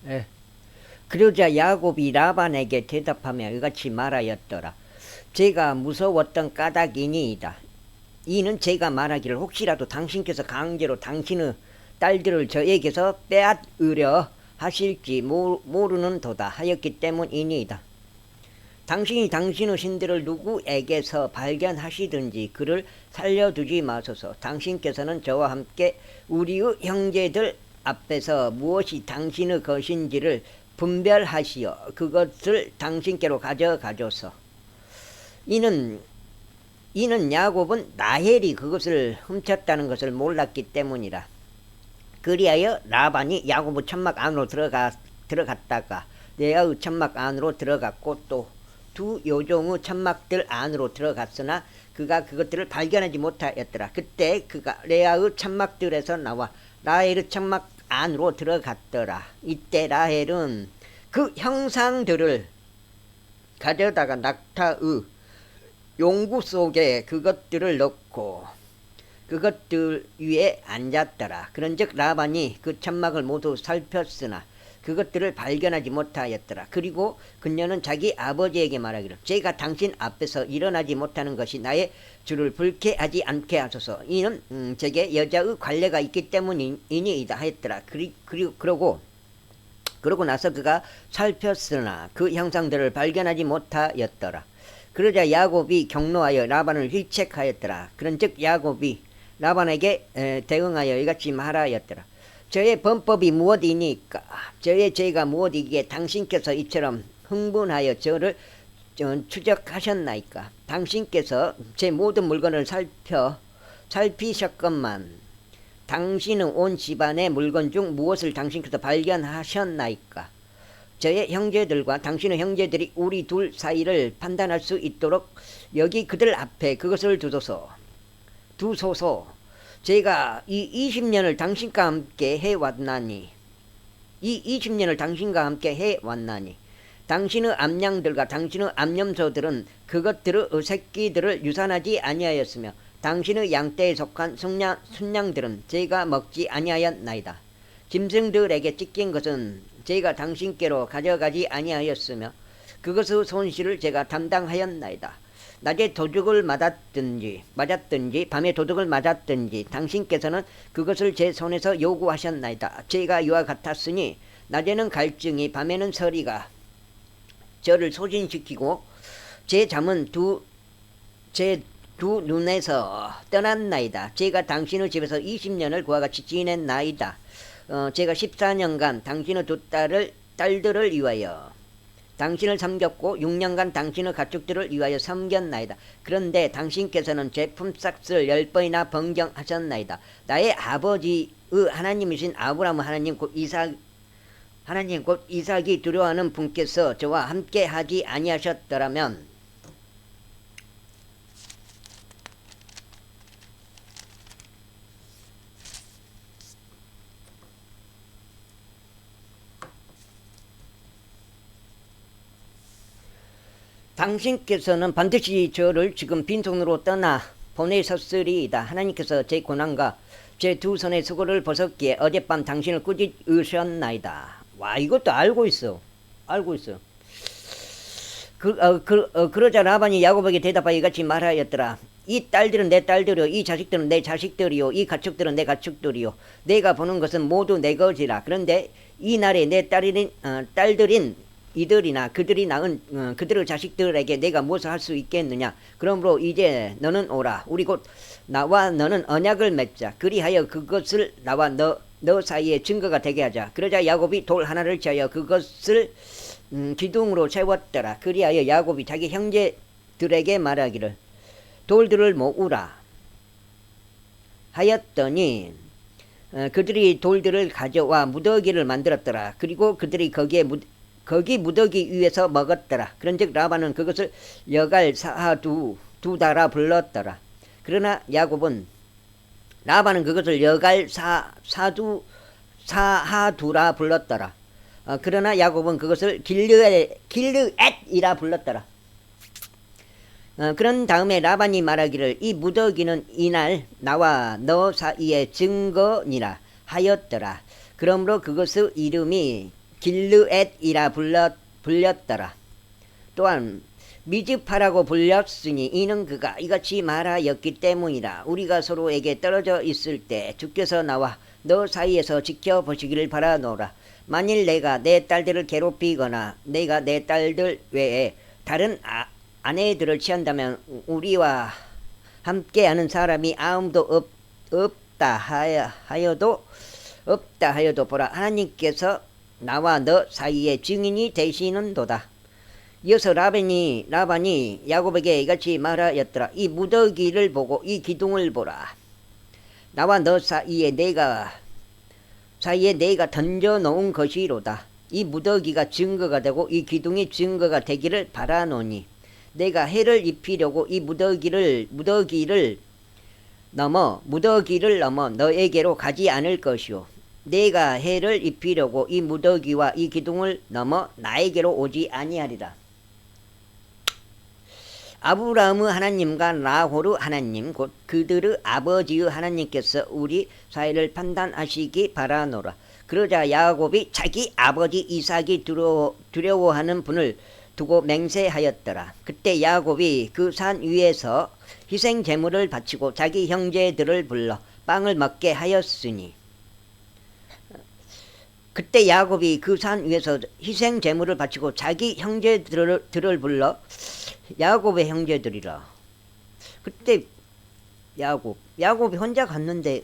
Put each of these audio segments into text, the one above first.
예. 그러자 야곱이 라반에게 대답하며 이같이 말하였더라. 제가 무서웠던 까닭이니이다. 이는 제가 말하기를 혹시라도 당신께서 강제로 당신의 딸들을 저에게서 빼앗으려 하실지 모르는 도다 하였기 때문이니이다. 당신이 당신의 신들을 누구에게서 발견하시든지 그를 살려두지 마소서. 당신께서는 저와 함께 우리의 형제들 앞에서 무엇이 당신의 것인지를 분별하시어 그것을 당신께로 가져가소서. 이는 야곱은 라헬이 그것을 훔쳤다는 것을 몰랐기 때문이라. 그리하여 라반이 야곱의 천막 안으로 들어갔다가 레아의 천막 안으로 들어갔고 또 두 여종의 천막들 안으로 들어갔으나 그가 그것들을 발견하지 못하였더라. 그때 그가 레아의 천막들에서 나와 라헬의 천막 안으로 들어갔더라. 이때 라헬은 그 형상들을 가져다가 낙타의 용구 속에 그것들을 넣고 그것들 위에 앉았더라. 그런즉 라반이 그 천막을 모두 살폈으나 그것들을 발견하지 못하였더라. 그리고 그녀는 자기 아버지에게 말하기를 제가 당신 앞에서 일어나지 못하는 것이 나의 주를 불쾌하지 않게 하소서. 이는 제게 여자의 관례가 있기 때문이니이다 하였더라. 그러고 나서 그가 살폈으나 그 형상들을 발견하지 못하였더라. 그러자 야곱이 경노하여 라반을 힐책하였더라. 그런즉 야곱이 라반에게 대응하여 이같이 말하였더라. 저의 범법이 무엇이니까? 저의 죄가 무엇이기에 당신께서 이처럼 흥분하여 저를 추적하셨나이까? 당신께서 제 모든 물건을 살피셨건만 당신은 온 집안의 물건 중 무엇을 당신께서 발견하셨나이까? 저의 형제들과 당신의 형제들이 우리 둘 사이를 판단할 수 있도록 여기 그들 앞에 그것을 두소서. 제가 이 20년을 당신과 함께 해왔나니 당신의 암양들과 당신의 암염소들은 그것들의 새끼들을 유산하지 아니하였으며 당신의 양떼에 속한 순양들은 제가 먹지 아니하였나이다. 짐승들에게 찢긴 것은 제가 당신께로 가져가지 아니하였으며 그것의 손실을 제가 담당하였나이다. 낮에 도둑을 맞았든지 밤에 도둑을 맞았든지 당신께서는 그것을 제 손에서 요구하셨나이다. 제가 이와 같았으니 낮에는 갈증이 밤에는 서리가 저를 소진시키고 제 잠은 제 두 눈에서 떠났나이다. 제가 당신의 집에서 20년을 그와 같이 지냈나이다. 제가 14년간 당신의 두 딸들을 위하여 당신을 섬겼고 6년간 당신의 가축들을 위하여 섬겼나이다. 그런데 당신께서는 제 품삯을 10번이나 변경하셨나이다. 나의 아버지의 하나님이신 아브라함 하나님 곧 이삭이 두려워하는 분께서 저와 함께 하지 아니하셨더라면 당신께서는 반드시 저를 지금 빈손으로 떠나 보내셨으리이다. 하나님께서 제 고난과 제 두 손의 수고를 벗었기에 어젯밤 당신을 꾸짖으셨나이다. 와, 이것도 알고 있어. 그러자 라반이 야곱에게 대답하여 이같이 말하였더라. 이 딸들은 내 딸들이요, 이 자식들은 내 자식들이요, 이 가축들은 내 가축들이요. 내가 보는 것은 모두 내 것이라. 그런데 이 날에 내 딸들인 이들이나 그들이 낳은 그들의 자식들에게 내가 무엇을 할 수 있겠느냐. 그러므로 이제 너는 오라. 우리 곧 나와 너는 언약을 맺자. 그리하여 그것을 나와 너 사이에 증거가 되게 하자. 그러자 야곱이 돌 하나를 지하여 그것을 기둥으로 세웠더라. 그리하여 야곱이 자기 형제들에게 말하기를 돌들을 모으라 하였더니 그들이 돌들을 가져와 무더기를 만들었더라. 그리고 그들이 거기 무더기 위에서 먹었더라. 그런즉 라반은 그것을 여갈사하두다라 불렀더라. 그러나 라반은 그것을 여갈사하두라 불렀더라. 그러나 야곱은 그것을 길르엣이라 불렀더라. 그런 다음에 라반이 말하기를 이 무더기는 이날 나와 너 사이의 증거니라 하였더라. 그러므로 그것의 이름이 길르엣이라 불렸더라. 또한 미즈파라고 불렸으니 이는 그가 이같이 말하였기 때문이라. 우리가 서로에게 떨어져 있을 때 주께서 나와 너 사이에서 지켜보시기를 바라노라. 만일 내가 내 딸들을 괴롭히거나 내가 내 딸들 외에 다른 아내들을 취한다면 우리와 함께하는 사람이 아무도 없다 하여도 보라, 하나님께서 나와 너 사이에 증인이 되시는도다. 이어서 라반이 야곱에게 이같이 말하였더라. 이 무더기를 보고 이 기둥을 보라. 나와 너 사이에 내가 던져 놓은 것이로다. 이 무더기가 증거가 되고 이 기둥이 증거가 되기를 바라노니 내가 해를 입히려고 이 무더기를 넘어 너에게로 가지 않을 것이요, 내가 해를 입히려고 이 무더기와 이 기둥을 넘어 나에게로 오지 아니하리라. 아브라함의 하나님과 나홀의 하나님 곧 그들의 아버지의 하나님께서 우리 사이를 판단하시기 바라노라. 그러자 야곱이 자기 아버지 이삭이 두려워하는 분을 두고 맹세하였더라. 그때 야곱이 그 산 위에서 희생 제물을 바치고 자기 형제들을 불러 빵을 먹게 하였으니, 그때 야곱이 그 산 위에서 희생 제물을 바치고 자기 형제들을 불러, 야곱의 형제들이라. 그때 야곱이 혼자 갔는데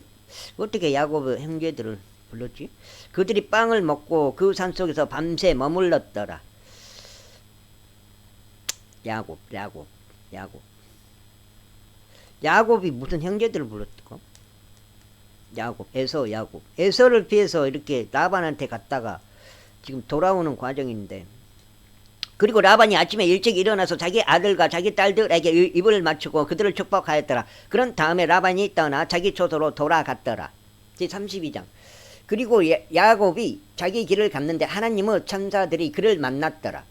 어떻게 야곱의 형제들을 불렀지? 그들이 빵을 먹고 그 산속에서 밤새 머물렀더라. 야곱이 무슨 형제들을 불렀을까? 에서를 피해서 이렇게 라반한테 갔다가 지금 돌아오는 과정인데, 그리고 라반이 아침에 일찍 일어나서 자기 아들과 자기 딸들에게 입을 맞추고 그들을 축복하였더라. 그런 다음에 라반이 떠나 자기 초소로 돌아갔더라. 제32장. 그리고 야곱이 자기 길을 갔는데 하나님의 천사들이 그를 만났더라.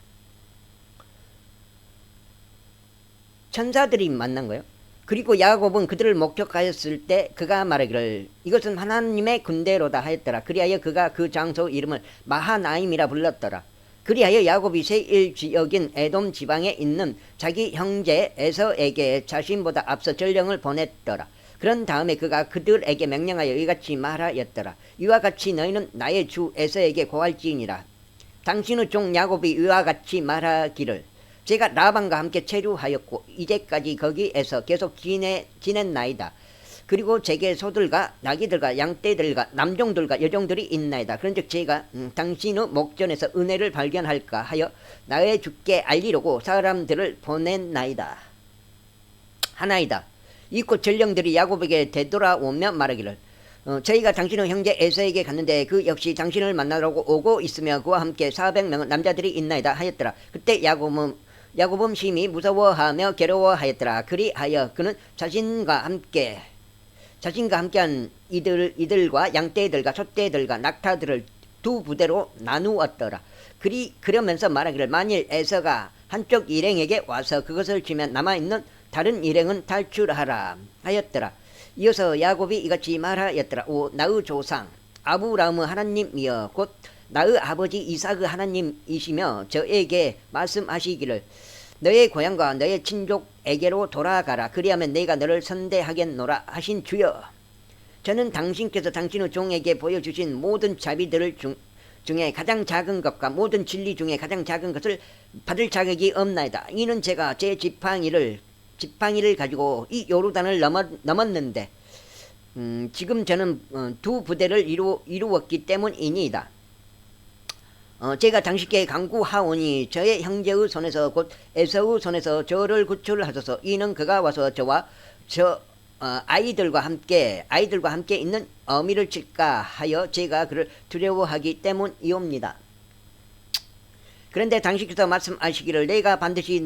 천사들이 만난 거예요. 그리고 야곱은 그들을 목격하였을 때 그가 말하기를 이것은 하나님의 군대로다 하였더라. 그리하여 그가 그 장소 이름을 마하나임이라 불렀더라. 그리하여 야곱이 세일 지역인 에돔 지방에 있는 자기 형제 에서에게 자신보다 앞서 전령을 보냈더라. 그런 다음에 그가 그들에게 명령하여 이같이 말하였더라. 이와 같이 너희는 나의 주 에서에게 고할지니라. 당신의 종 야곱이 이와 같이 말하기를 제가 라반과 함께 체류하였고 이제까지 거기에서 계속 지냈나이다. 그리고 제게 소들과 나귀들과 양떼들과 남종들과 여종들이 있나이다. 그런즉 제가 당신의 목전에서 은혜를 발견할까 하여 나의 주께 알리려고 사람들을 보냈나이다. 하나이다. 이곧 전령들이 야곱에게 되돌아오며 말하기를 저희가 당신의 형제 에서에게 갔는데 그 역시 당신을 만나러 오고 있으며 그와 함께 400명의 남자들이 있나이다 하였더라. 그때 야곱은 심히 무서워하며 괴로워하였더라. 그리하여 그는 자신과 함께한 이들과 양떼들과 숫떼들과 낙타들을 두 부대로 나누었더라. 그러면서 말하기를 만일 에서가 한쪽 일행에게 와서 그것을 쥐면 남아있는 다른 일행은 탈출하라 하였더라. 이어서 야곱이 이같이 말하였더라. 오 나의 조상 아브라함의 하나님이여 곧 나의 아버지 이삭의 하나님이시며 저에게 말씀하시기를 너의 고향과 너의 친족에게로 돌아가라. 그리하면 내가 너를 선대하겠노라 하신 주여, 저는 당신께서 당신의 종에게 보여주신 모든 자비들 중에 가장 작은 것과 모든 진리 중에 가장 작은 것을 받을 자격이 없나이다. 이는 제가 제 지팡이를 가지고 이 요르단을 넘었는데 지금 저는 두 부대를 이루었기 때문이니이다. 제가 당신께 간구하오니 저의 형제의 손에서 곧 에서의 손에서 저를 구출하소서. 이는 그가 와서 저와 아이들과 함께 있는 어미를 칠까 하여 제가 그를 두려워하기 때문이옵니다. 그런데 당신께서 말씀하시기를 내가 반드시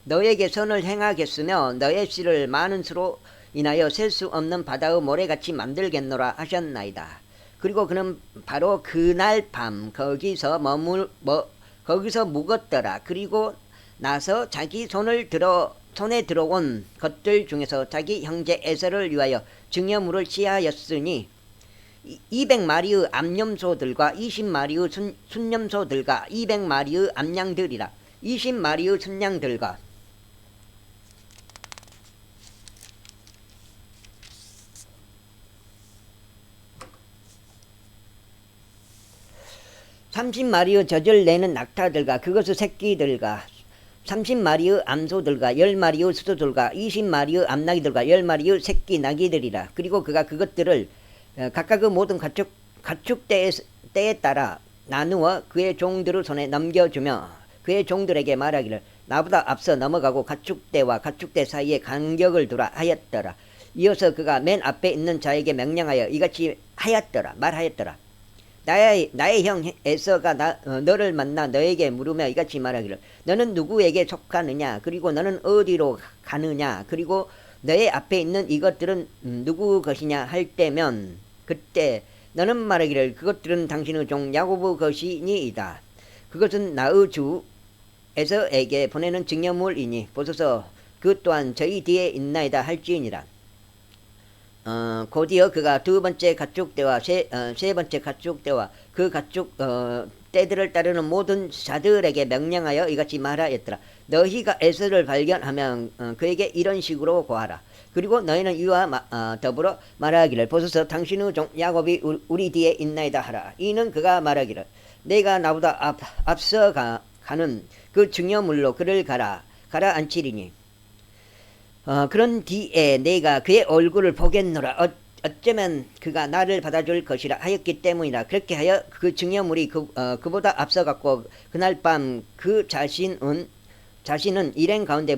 너에게 선을 행하겠으며 너의 씨를 많은 수로 인하여 셀 수 없는 바다의 모래같이 만들겠노라 하셨나이다. 그리고 그는 바로 그날 밤 거기서 묵었더라. 그리고 나서 자기 손에 들어온 것들 중에서 자기 형제 에서를 위하여 증여물을 취하였으니 200마리의 암염소들과 20마리의 순염소들과 200마리의 암양들이라. 20마리의 순양들과 30마리의 젖을 내는 낙타들과 그것의 새끼들과 30마리의 암소들과 10마리의 수소들과 20마리의 암나기들과 10마리의 새끼 나기들이라. 그리고 그가 그것들을 각각의 모든 가축대에 따라 나누어 그의 종들의 손에 넘겨주며 그의 종들에게 말하기를 나보다 앞서 넘어가고 가축대와 가축대 사이에 간격을 두라 하였더라. 이어서 그가 맨 앞에 있는 자에게 명령하여 이같이 말하였더라. 나의 형 에서가 너를 만나 너에게 물으며 이같이 말하기를 너는 누구에게 속하느냐 그리고 너는 어디로 가느냐 그리고 너의 앞에 있는 이것들은 누구 것이냐 할 때면 그때 너는 말하기를 그것들은 당신의 종 야곱의 것이니이다. 그것은 나의 주 에서에게 보내는 증여물이니 보소서 그 또한 저희 뒤에 있나이다 할지니라. 곧이어 그가 두 번째 가축대와 세 번째 가축대와 그 가축 떼들을 따르는 모든 자들에게 명령하여 이같이 말하였더라. 너희가 에서를 발견하면 그에게 이런 식으로 고하라. 그리고 너희는 이와 더불어 말하기를 보소서 당신의 종 야곱이 우리 뒤에 있나이다 하라. 이는 그가 말하기를 내가 나보다 앞서 가는 그 증여물로 그를 가라앉히리니 그런 뒤에 내가 그의 얼굴을 보겠노라. 어쩌면 그가 나를 받아줄 것이라 하였기 때문이라. 그렇게 하여 그 증여물이 그보다 앞서갔고 그날 밤 그 자신은 일행 가운데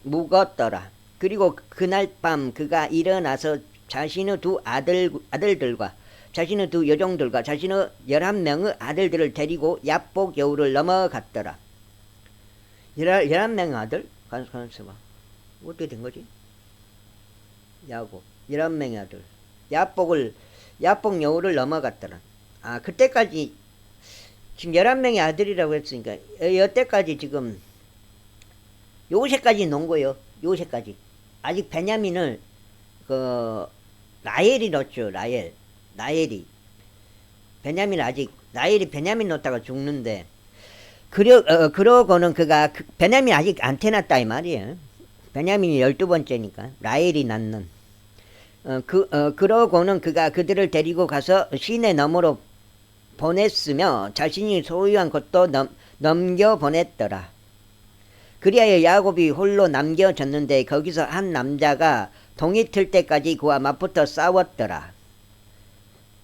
묵었더라. 그리고 그날 밤 그가 일어나서 자신의 두 아들들과 자신의 두 여종들과 자신의 11명의 아들들을 데리고 야복 여우를 넘어갔더라. 11명의 아들? 가만있어 봐. 어떻게 된 거지? 야곱 11명의 아들 야복 여우를 넘어갔더라. 그때까지 지금 11명의 아들이라고 했으니까 여태까지 지금 요새까지 논 거예요. 요새까지 아직 베냐민을 라헬이 넣었죠. 라헬이 베냐민 넣었다가 죽는데 그러고는 그가 베냐민 아직 안 태어났다 이 말이에요. 베냐민이 12번째니까 라헬이 낳는 그러고는 그가 그들을 데리고 가서 시내 너머로 보냈으며 자신이 소유한 곳도 넘겨보냈더라. 그리하여 야곱이 홀로 남겨졌는데 거기서 한 남자가 동이 틀 때까지 그와 맞붙어 싸웠더라.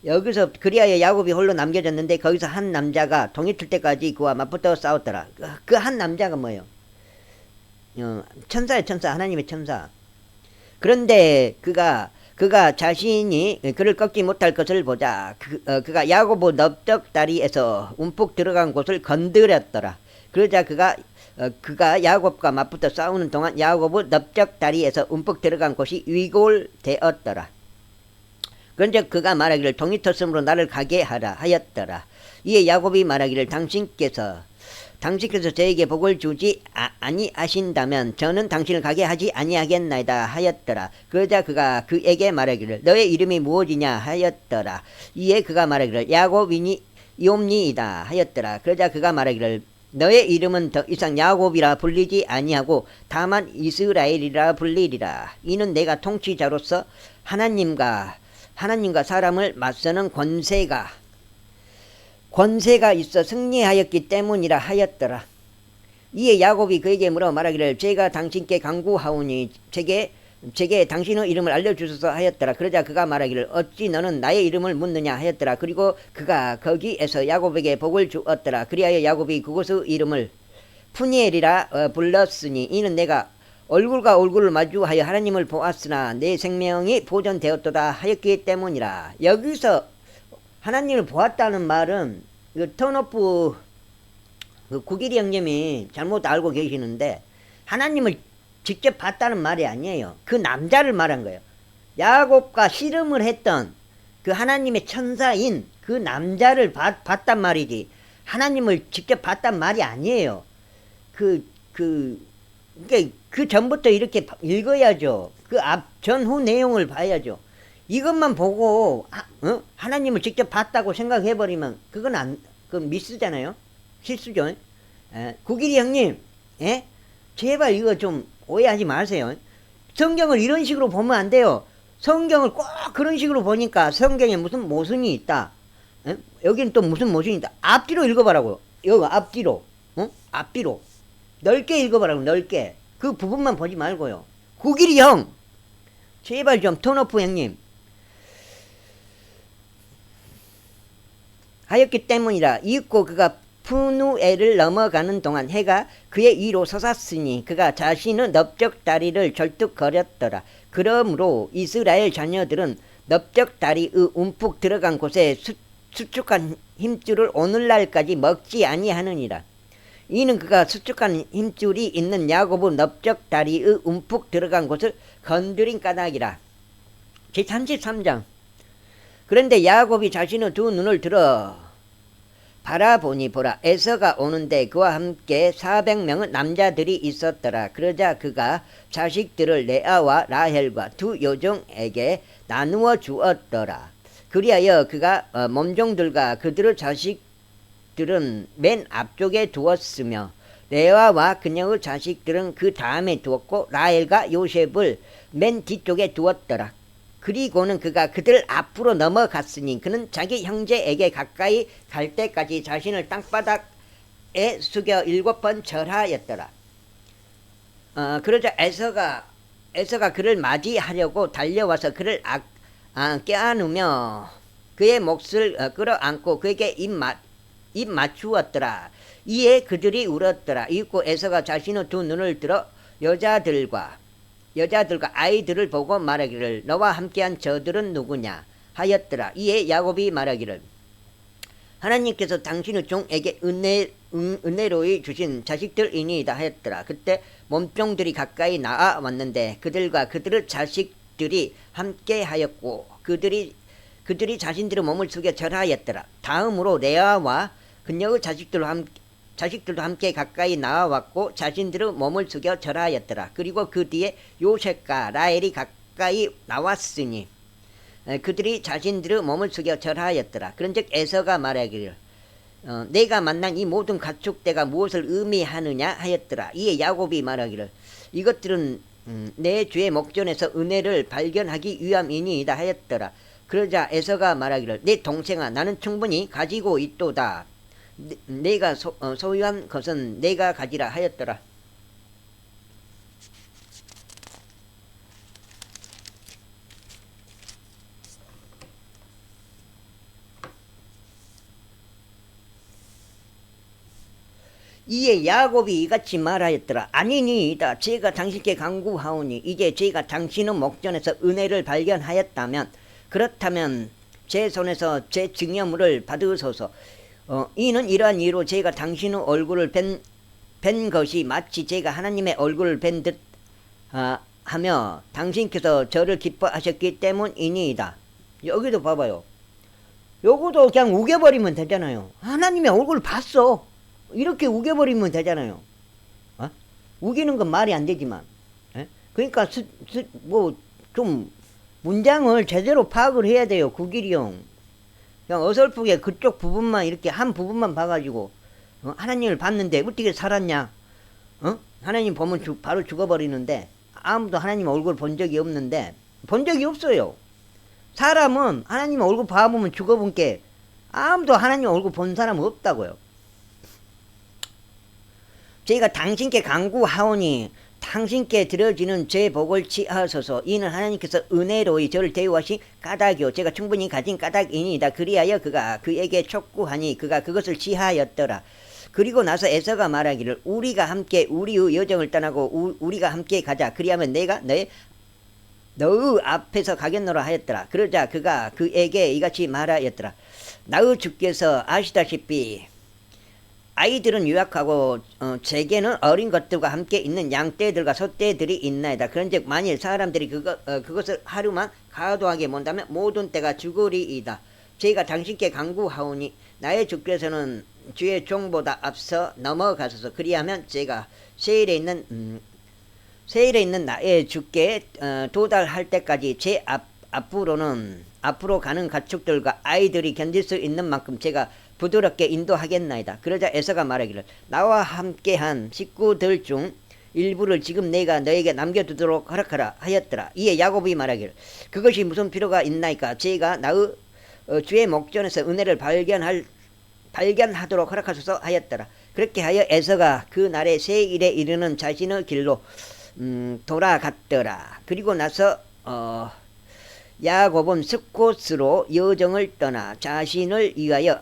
여기서 그리하여 야곱이 홀로 남겨졌는데 거기서 한 남자가 동이 틀 때까지 그와 맞붙어 싸웠더라. 그 한 남자가 뭐예요? 천사예요. 천사. 하나님의 천사. 그런데 그가 자신이 그를 꺾지 못할 것을 보자 그가 야곱의 넓적다리에서 움푹 들어간 곳을 건드렸더라. 그러자 그가 야곱과 맞붙어 싸우는 동안 야곱의 넓적다리에서 움푹 들어간 곳이 위골되었더라. 그런즉 그가 말하기를 동이 텄으므로 나를 가게 하라 하였더라. 이에 야곱이 말하기를 당신께서 저에게 복을 주지 아니하신다면 저는 당신을 가게 하지 아니하겠나이다 하였더라. 그러자 그가 그에게 말하기를 너의 이름이 무엇이냐 하였더라. 이에 그가 말하기를 야곱이옵니이다 하였더라. 그러자 그가 말하기를 너의 이름은 더 이상 야곱이라 불리지 아니하고 다만 이스라엘이라 불리리라. 이는 내가 통치자로서 하나님과 사람을 맞서는 권세가 있어 승리하였기 때문이라 하였더라. 이에 야곱이 그에게 물어 말하기를 제가 당신께 간구하오니 제게 당신의 이름을 알려주소서 하였더라. 그러자 그가 말하기를 어찌 너는 나의 이름을 묻느냐 하였더라. 그리고 그가 거기에서 야곱에게 복을 주었더라. 그리하여 야곱이 그곳의 이름을 푸니엘이라 불렀으니 이는 내가 얼굴과 얼굴을 마주하여 하나님을 보았으나 내 생명이 보존되었도다 하였기 때문이라. 여기서 하나님을 보았다는 말은 턴오프 구길이 형님이 잘못 알고 계시는데 하나님을 직접 봤다는 말이 아니에요. 그 남자를 말한 거예요. 야곱과 씨름을 했던 그 하나님의 천사인 그 남자를 봤단 말이지 하나님을 직접 봤단 말이 아니에요. 그 전부터 이렇게 읽어야죠. 그 전후 내용을 봐야죠. 이것만 보고 하나님을 직접 봤다고 생각해버리면 그건 미스잖아요. 실수죠. 구길이 형님, 예? 제발 이거 좀 오해하지 마세요. 성경을 이런 식으로 보면 안 돼요. 성경을 꼭 그런 식으로 보니까 성경에 무슨 모순이 있다. 여기는 또 무슨 모순이 있다. 앞뒤로 읽어봐라고요. 여기 앞뒤로. 앞뒤로. 넓게 읽어봐라고, 넓게. 그 부분만 보지 말고요. 구길이 형! 제발 좀, 톤오프 형님. 하였기 때문이라. 이윽고 그가 푸누엘을 넘어가는 동안 해가 그의 위로 솟았으니 그가 자신의 넓적 다리를 절뚝거렸더라. 그러므로 이스라엘 자녀들은 넓적 다리의 움푹 들어간 곳에 수축한 힘줄을 오늘날까지 먹지 아니하느니라. 이는 그가 수축한 힘줄이 있는 야곱의 넓적 다리의 움푹 들어간 곳을 건드린 까닭이라. 제33장. 그런데 야곱이 자신의 두 눈을 들어 바라보니 보라, 에서가 오는데 그와 함께 400명의 남자들이 있었더라. 그러자 그가 자식들을 레아와 라헬과 두 여종에게 나누어 주었더라. 그리하여 그가 몸종들과 그들의 자식들은 맨 앞쪽에 두었으며 레아와 그녀의 자식들은 그 다음에 두었고 라헬과 요셉을 맨 뒤쪽에 두었더라. 그리고는 그가 그들 앞으로 넘어갔으니 그는 자기 형제에게 가까이 갈 때까지 자신을 땅바닥에 숙여 7번 절하였더라. 그러자 에서가 그를 맞이하려고 달려와서 그를 껴안으며 그의 몫을 끌어안고 그에게 입 맞추었더라. 이에 그들이 울었더라. 이윽고 에서가 자신의 두 눈을 들어 여자들과 아이들을 보고 말하기를 너와 함께한 저들은 누구냐 하였더라. 이에 야곱이 말하기를 하나님께서 당신의 종에게 은혜로이 주신 자식들이니이다 하였더라. 그때 몸종들이 가까이 나아왔는데 그들과 그들의 자식들이 함께하였고 그들이 자신들의 몸을 숙여 절하였더라. 다음으로 레아와 그녀의 자식들도 함께 가까이 나와왔고 자신들의 몸을 숙여 절하였더라. 그리고 그 뒤에 요셉과 라헬이 가까이 나왔으니 그들이 자신들의 몸을 숙여 절하였더라. 그런즉 에서가 말하기를 내가 만난 이 모든 가축대가 무엇을 의미하느냐 하였더라. 이에 야곱이 말하기를 이것들은 내 주의 목전에서 은혜를 발견하기 위함이니이다 하였더라. 그러자 에서가 말하기를 내 동생아, 나는 충분히 가지고 있도다. 내가 소유한 것은 내가 가지라 하였더라. 이에 야곱이 이같이 말하였더라. 아니니이다. 제가 당신께 간구하오니 이제 제가 당신의 목전에서 은혜를 발견하였다면 그렇다면 제 손에서 제 증여물을 받으소서. 이는 이러한 이유로 제가 당신의 얼굴을 뵌 것이 마치 제가 하나님의 얼굴을 뵌 듯 하며 당신께서 저를 기뻐하셨기 때문이니이다. 여기도 봐봐요. 요거도 그냥 우겨버리면 되잖아요. 하나님의 얼굴을 봤어. 이렇게 우겨버리면 되잖아요. 우기는 건 말이 안 되지만. 그러니까 좀 문장을 제대로 파악을 해야 돼요. 구길이 형. 그냥 어설프게 그쪽 부분만 이렇게 한 부분만 봐가지고 하나님을 봤는데 어떻게 살았냐? 하나님 보면 바로 죽어버리는데 아무도 하나님 얼굴 본 적이 없는데 본 적이 없어요. 사람은 하나님 얼굴 봐보면 죽어본 게 아무도 하나님 얼굴 본 사람은 없다고요. 제가 당신께 간구하오니 당신께 드려지는 제 복을 취하소서. 이는 하나님께서 은혜로이 저를 대우하신 까닭이요 제가 충분히 가진 까닭이니이다. 그리하여 그가 그에게 촉구하니 그가 그것을 취하였더라. 그리고 나서 에서가 말하기를 우리가 함께 우리의 여정을 떠나고 우리가 함께 가자. 그리하면 내가 너의 앞에서 가겠노라 하였더라. 그러자 그가 그에게 이같이 말하였더라. 나의 주께서 아시다시피 아이들은 유약하고 제게는 어린 것들과 함께 있는 양떼들과 소떼들이 있나이다. 그런즉 만일 사람들이 그것을 하루만 과도하게 본다면 모든 떼가 죽으리이다. 제가 당신께 간구하오니 나의 주께서는 주의 종보다 앞서 넘어가소서. 그리하면 제가 세일에 있는 나의 주께 도달할 때까지 제 앞으로 가는 가축들과 아이들이 견딜 수 있는 만큼 제가 부드럽게 인도하겠나이다. 그러자 에서가 말하기를 나와 함께한 식구들 중 일부를 지금 내가 너에게 남겨두도록 허락하라 하였더라. 이에 야곱이 말하기를 그것이 무슨 필요가 있나이까? 제가 나의 주의 목전에서 은혜를 발견하도록 허락하소서 하였더라. 그렇게 하여 에서가 그 날의 새 일에 이르는 자신의 길로 돌아갔더라. 그리고 나서 야곱은 스콧으로 여정을 떠나 자신을 위하여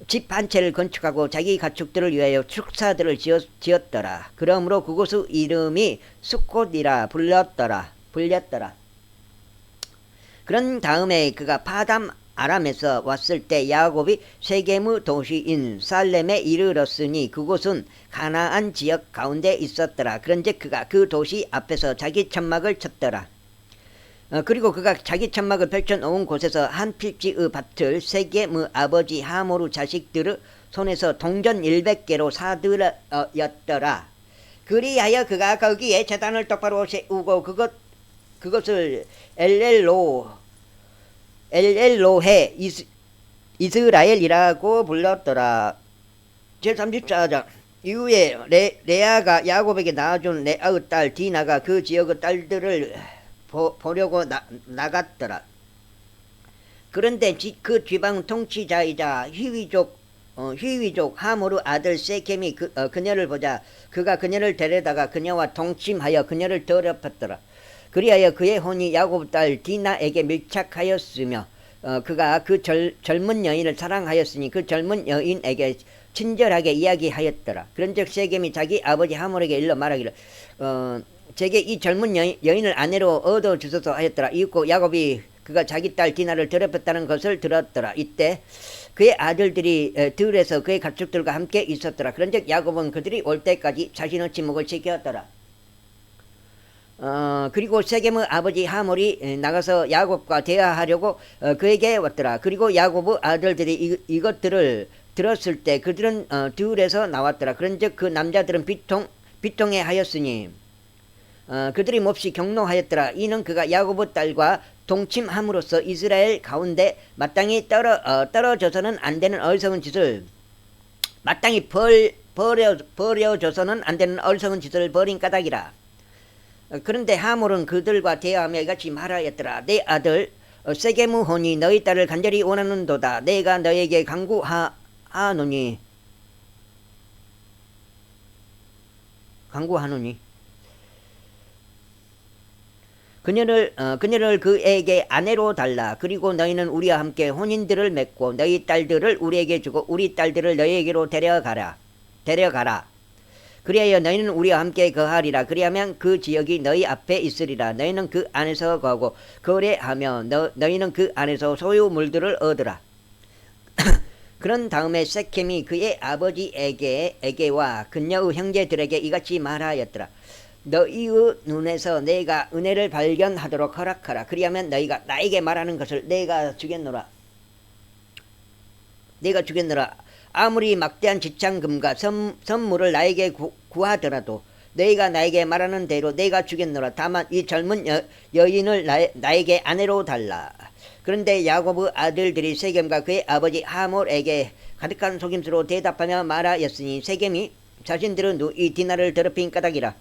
집 한 채를 건축하고 자기 가축들을 위하여 축사들을 지었더라. 그러므로 그곳의 이름이 스콧이라 불렸더라. 그런 다음에 그가 파담 아람에서 왔을 때 야곱이 세겜의 도시인 살렘에 이르렀으니 그곳은 가나안 지역 가운데 있었더라. 그런즉 그가 그 도시 앞에서 자기 천막을 쳤더라. 그리고 그가 자기 천막을 펼쳐놓은 곳에서 한 필지의 밭을 세겜의 아버지 하모르 자식들의 손에서 동전 100개로 사들였더라. 그리하여 그가 거기에 제단을 똑바로 세우고 그것을 엘렐로해 이스라엘이라고 불렀더라. 제34장 이후에 레아가 야곱에게 낳아준 레아의 딸 디나가 그 지역의 딸들을 보려고 나갔더라. 그런데 그 지방 통치자이자 히위족 하모르 아들 세겜이 그녀를 보자 그가 그녀를 데려다가 그녀와 동침하여 그녀를 더럽혔더라. 그리하여 그의 혼이 야곱 딸 디나에게 밀착하였으며 그가 그 젊은 여인을 사랑하였으니 그 젊은 여인에게 친절하게 이야기하였더라. 그런즉 세겜이 자기 아버지 하몰에게 일러 말하기를 제게 이 젊은 여인을 아내로 얻어주소서 하였더라. 이윽고 야곱이 그가 자기 딸 디나를 더럽혔다는 것을 들었더라. 이때 그의 아들들이 들에서 그의 가축들과 함께 있었더라. 그런즉 야곱은 그들이 올 때까지 자신의 침묵을 지켰더라. 그리고 세겜의 아버지 하몰이 나가서 야곱과 대화하려고 그에게 왔더라. 그리고 야곱의 아들들이 이것들을 들었을 때 그들은 들에서 나왔더라. 그런즉 그 남자들은 비통해 하였으니 그들이 몹시 경노하였더라. 이는 그가 야곱의 딸과 동침함으로써 이스라엘 가운데 마땅히 떨어져서는 안 되는 어리석은 짓을 마땅히 버려져서는 안 되는 어리석은 짓을 벌인 까닭이라. 그런데 하몰은 그들과 대화하며 이같이 말하였더라. 내 아들 세겜의 혼이 너희 딸을 간절히 원하는도다. 내가 너에게 강구하노니 그녀를 그에게 아내로 달라. 그리고 너희는 우리와 함께 혼인들을 맺고 너희 딸들을 우리에게 주고 우리 딸들을 너희에게로 데려가라. 그리하여 너희는 우리와 함께 거하리라. 그리하면 그 지역이 너희 앞에 있으리라. 너희는 그 안에서 거하고 거래하며 너희는 그 안에서 소유물들을 얻으라. 그런 다음에 세켐이 그의 아버지에게와 그녀의 형제들에게 이같이 말하였더라. 너희의 눈에서 내가 은혜를 발견하도록 허락하라. 그리하면 너희가 나에게 말하는 것을 내가 주겠노라. 아무리 막대한 지창금과 선물을 나에게 구하더라도 너희가 나에게 말하는 대로 내가 주겠노라. 다만 이 젊은 여인을 나에게 아내로 달라. 그런데 야곱의 아들들이 세겜과 그의 아버지 하몰에게 가득한 속임수로 대답하며 말하였으니 세겜이 자신들은 이 디나를 더럽힌 까닭이라.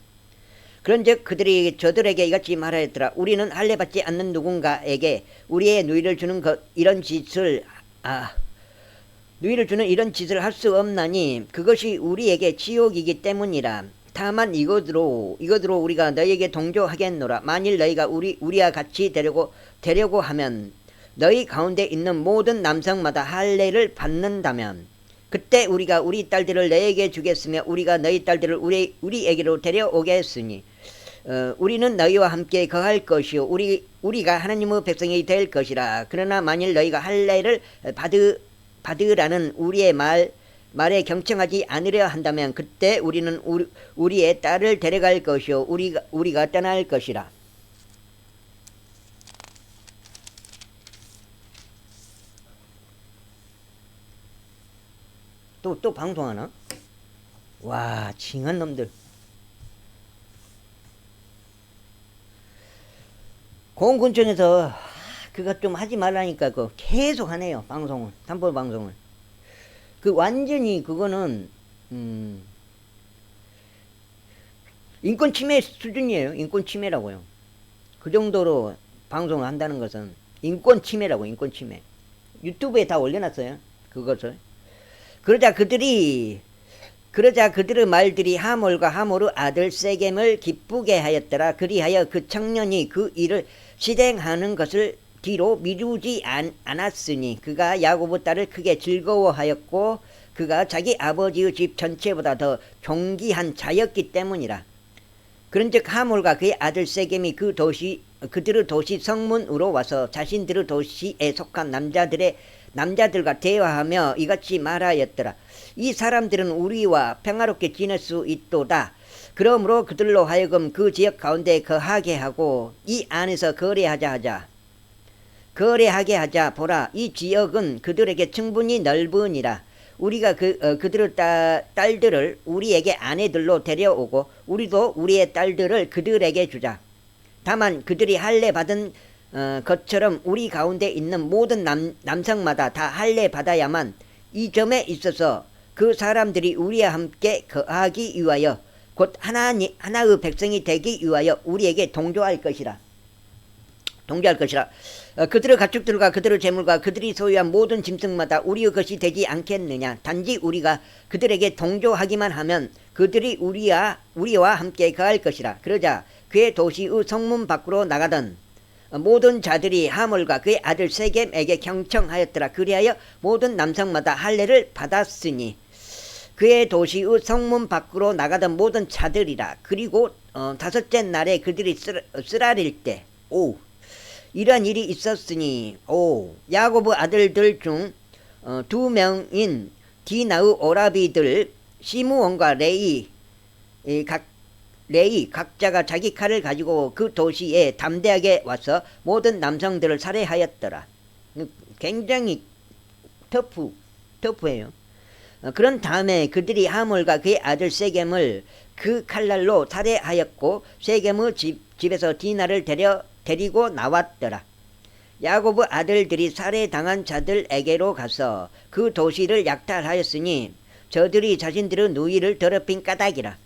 그런즉 그들이 저들에게 이같이 말하였더라. 우리는 할례받지 않는 누군가에게 우리의 누이를 주는 이런 짓을 할 수 없나니 그것이 우리에게 치욕이기 때문이라. 다만 이것으로 우리가 너희에게 동조하겠노라. 만일 너희가 우리와 같이 되려고 하면 너희 가운데 있는 모든 남성마다 할례를 받는다면 그때 우리가 우리 딸들을 너희에게 주겠으며 우리가 너희 딸들을 우리에게로 데려오겠으니 우리는 너희와 함께 거할 것이요 우리가 하나님의 백성이 될 것이라. 그러나 만일 너희가 할례를 받으라는 우리의 말에 경청하지 않으려 한다면 그때 우리는 우리의 딸을 데려갈 것이요 우리가 떠날 것이라. 또 방송하나? 와, 징한 놈들. 공군청에서 그것 좀 하지 말라니까 그 계속 하네요. 방송을, 산불 방송을. 그 완전히 그거는 인권 침해 수준이에요. 인권 침해라고요. 그 정도로 방송을 한다는 것은 인권 침해라고. 인권 침해. 유튜브에 다 올려놨어요. 그것을. 그러자 그들의 말들이 하몰과 하몰의 아들 세겜을 기쁘게 하였더라. 그리하여 그 청년이 그 일을 실행하는 것을 뒤로 미루지 않았으니 그가 야곱의 딸을 크게 즐거워하였고 그가 자기 아버지의 집 전체보다 더 존귀한 자였기 때문이라. 그런즉 하몰과 그의 아들 세겜이 그들의 도시 성문으로 와서 자신들의 도시에 속한 남자들과 대화하며 이같이 말하였더라. 이 사람들은 우리와 평화롭게 지낼 수 있도다. 그러므로 그들로 하여금 그 지역 가운데 거하게 하고 이 안에서 거래하게 하자. 보라, 이 지역은 그들에게 충분히 넓으니라. 우리가 그들의 딸들을 우리에게 아내들로 데려오고 우리도 우리의 딸들을 그들에게 주자. 다만 그들이 할례 받은 것처럼 우리 가운데 있는 모든 남성마다 다 할례 받아야만 이 점에 있어서 그 사람들이 우리와 함께 거하기 위하여 곧 하나의 백성이 되기 위하여 우리에게 동조할 것이라. 그들의 가축들과 그들의 재물과 그들이 소유한 모든 짐승마다 우리의 것이 되지 않겠느냐. 단지 우리가 그들에게 동조하기만 하면 그들이 우리와 함께 거할 것이라. 그러자 그의 도시의 성문 밖으로 나가던 모든 자들이 하몰과 그의 아들 세겜에게 경청하였더라. 그리하여 모든 남성마다 할례를 받았으니 그의 도시의 성문 밖으로 나가던 모든 자들이라. 그리고 다섯째 날에 그들이 쓰라릴 때 이러한 일이 있었으니 야곱의 아들들 중 2명인 디나의 오라비들 시므온과 레이 각자가 자기 칼을 가지고 그 도시에 담대하게 와서 모든 남성들을 살해하였더라. 굉장히 터프해요. 그런 다음에 그들이 하몰과 그의 아들 세겜을 그 칼날로 살해하였고 세겜의 집에서 디나를 데리고 나왔더라. 야곱의 아들들이 살해당한 자들에게로 가서 그 도시를 약탈하였으니 저들이 자신들의 누이를 더럽힌 까닭이라.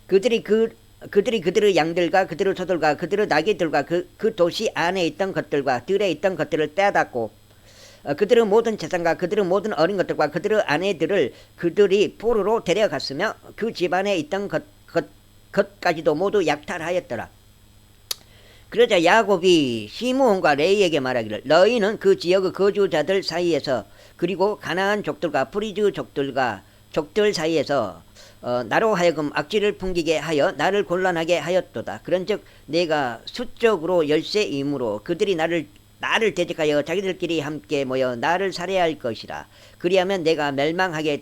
그들이 그들의 양들과 그들의 소들과 그들의 나귀들과 그 도시 안에 있던 것들과 들에 있던 것들을 빼앗았고 그들의 모든 재산과 그들의 모든 어린 것들과 그들의 아내들을 그들이 포로로 데려갔으며 그 집안에 있던 것까지도 모두 약탈하였더라. 그러자 야곱이 시므온과 레이에게 말하기를 너희는 그 지역의 거주자들 사이에서 그리고 가나안 족들과 프리즈 족들 사이에서 나로 하여금 악취를 풍기게 하여 나를 곤란하게 하였도다. 그런즉 내가 수적으로 열세이므로 그들이 나를 대적하여 자기들끼리 함께 모여 나를 살해할 것이라. 그리하면 내가 멸망하게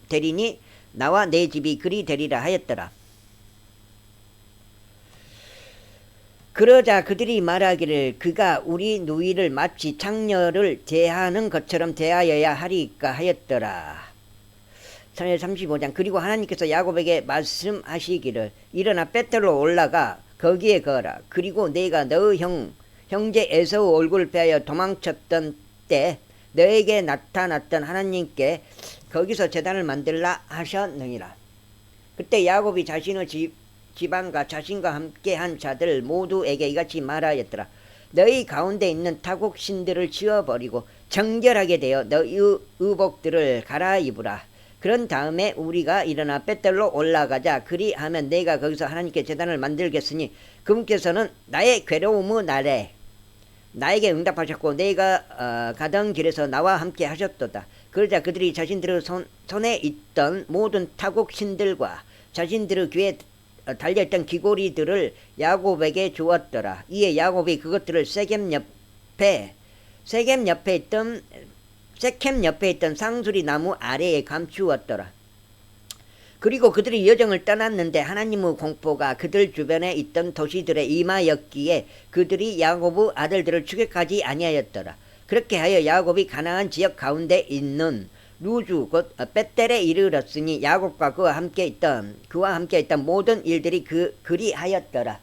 되리니 나와 내 집이 그리 되리라 하였더라. 그러자 그들이 말하기를 그가 우리 누이를 마치 창녀를 대하는 것처럼 대하여야 하리까 하였더라. 35장. 그리고 하나님께서 야곱에게 말씀하시기를 일어나 베텔로 올라가 거기에 거라. 그리고 내가 너 형제 에서의 얼굴을 피하여 도망쳤던 때 너에게 나타났던 하나님께 거기서 제단을 만들라 하셨느니라. 그때 야곱이 자신의 집안과 자신과 함께한 자들 모두에게 이같이 말하였더라. 너희 가운데 있는 타국 신들을 지워버리고 정결하게 되어 너희 의복들을 갈아입으라. 그런 다음에 우리가 일어나 벳델로 올라가자. 그리하면 내가 거기서 하나님께 제단을 만들겠으니 그분께서는 나의 괴로움의 날에 나에게 응답하셨고 내가 가던 길에서 나와 함께 하셨도다. 그러자 그들이 자신들의 손에 있던 모든 타국 신들과 자신들의 귀에 달려있던 귀고리들을 야곱에게 주었더라. 이에 야곱이 그것들을 세겜 옆에 있던 상수리 나무 아래에 감추었더라. 그리고 그들이 여정을 떠났는데 하나님의 공포가 그들 주변에 있던 도시들에 임하였기에 그들이 야곱의 아들들을 추격하지 아니하였더라. 그렇게 하여 야곱이 가나안 지역 가운데 있는 루주 곧 벳델에 이르렀으니 야곱과 그와 함께 있던 모든 일들이 그리하였더라.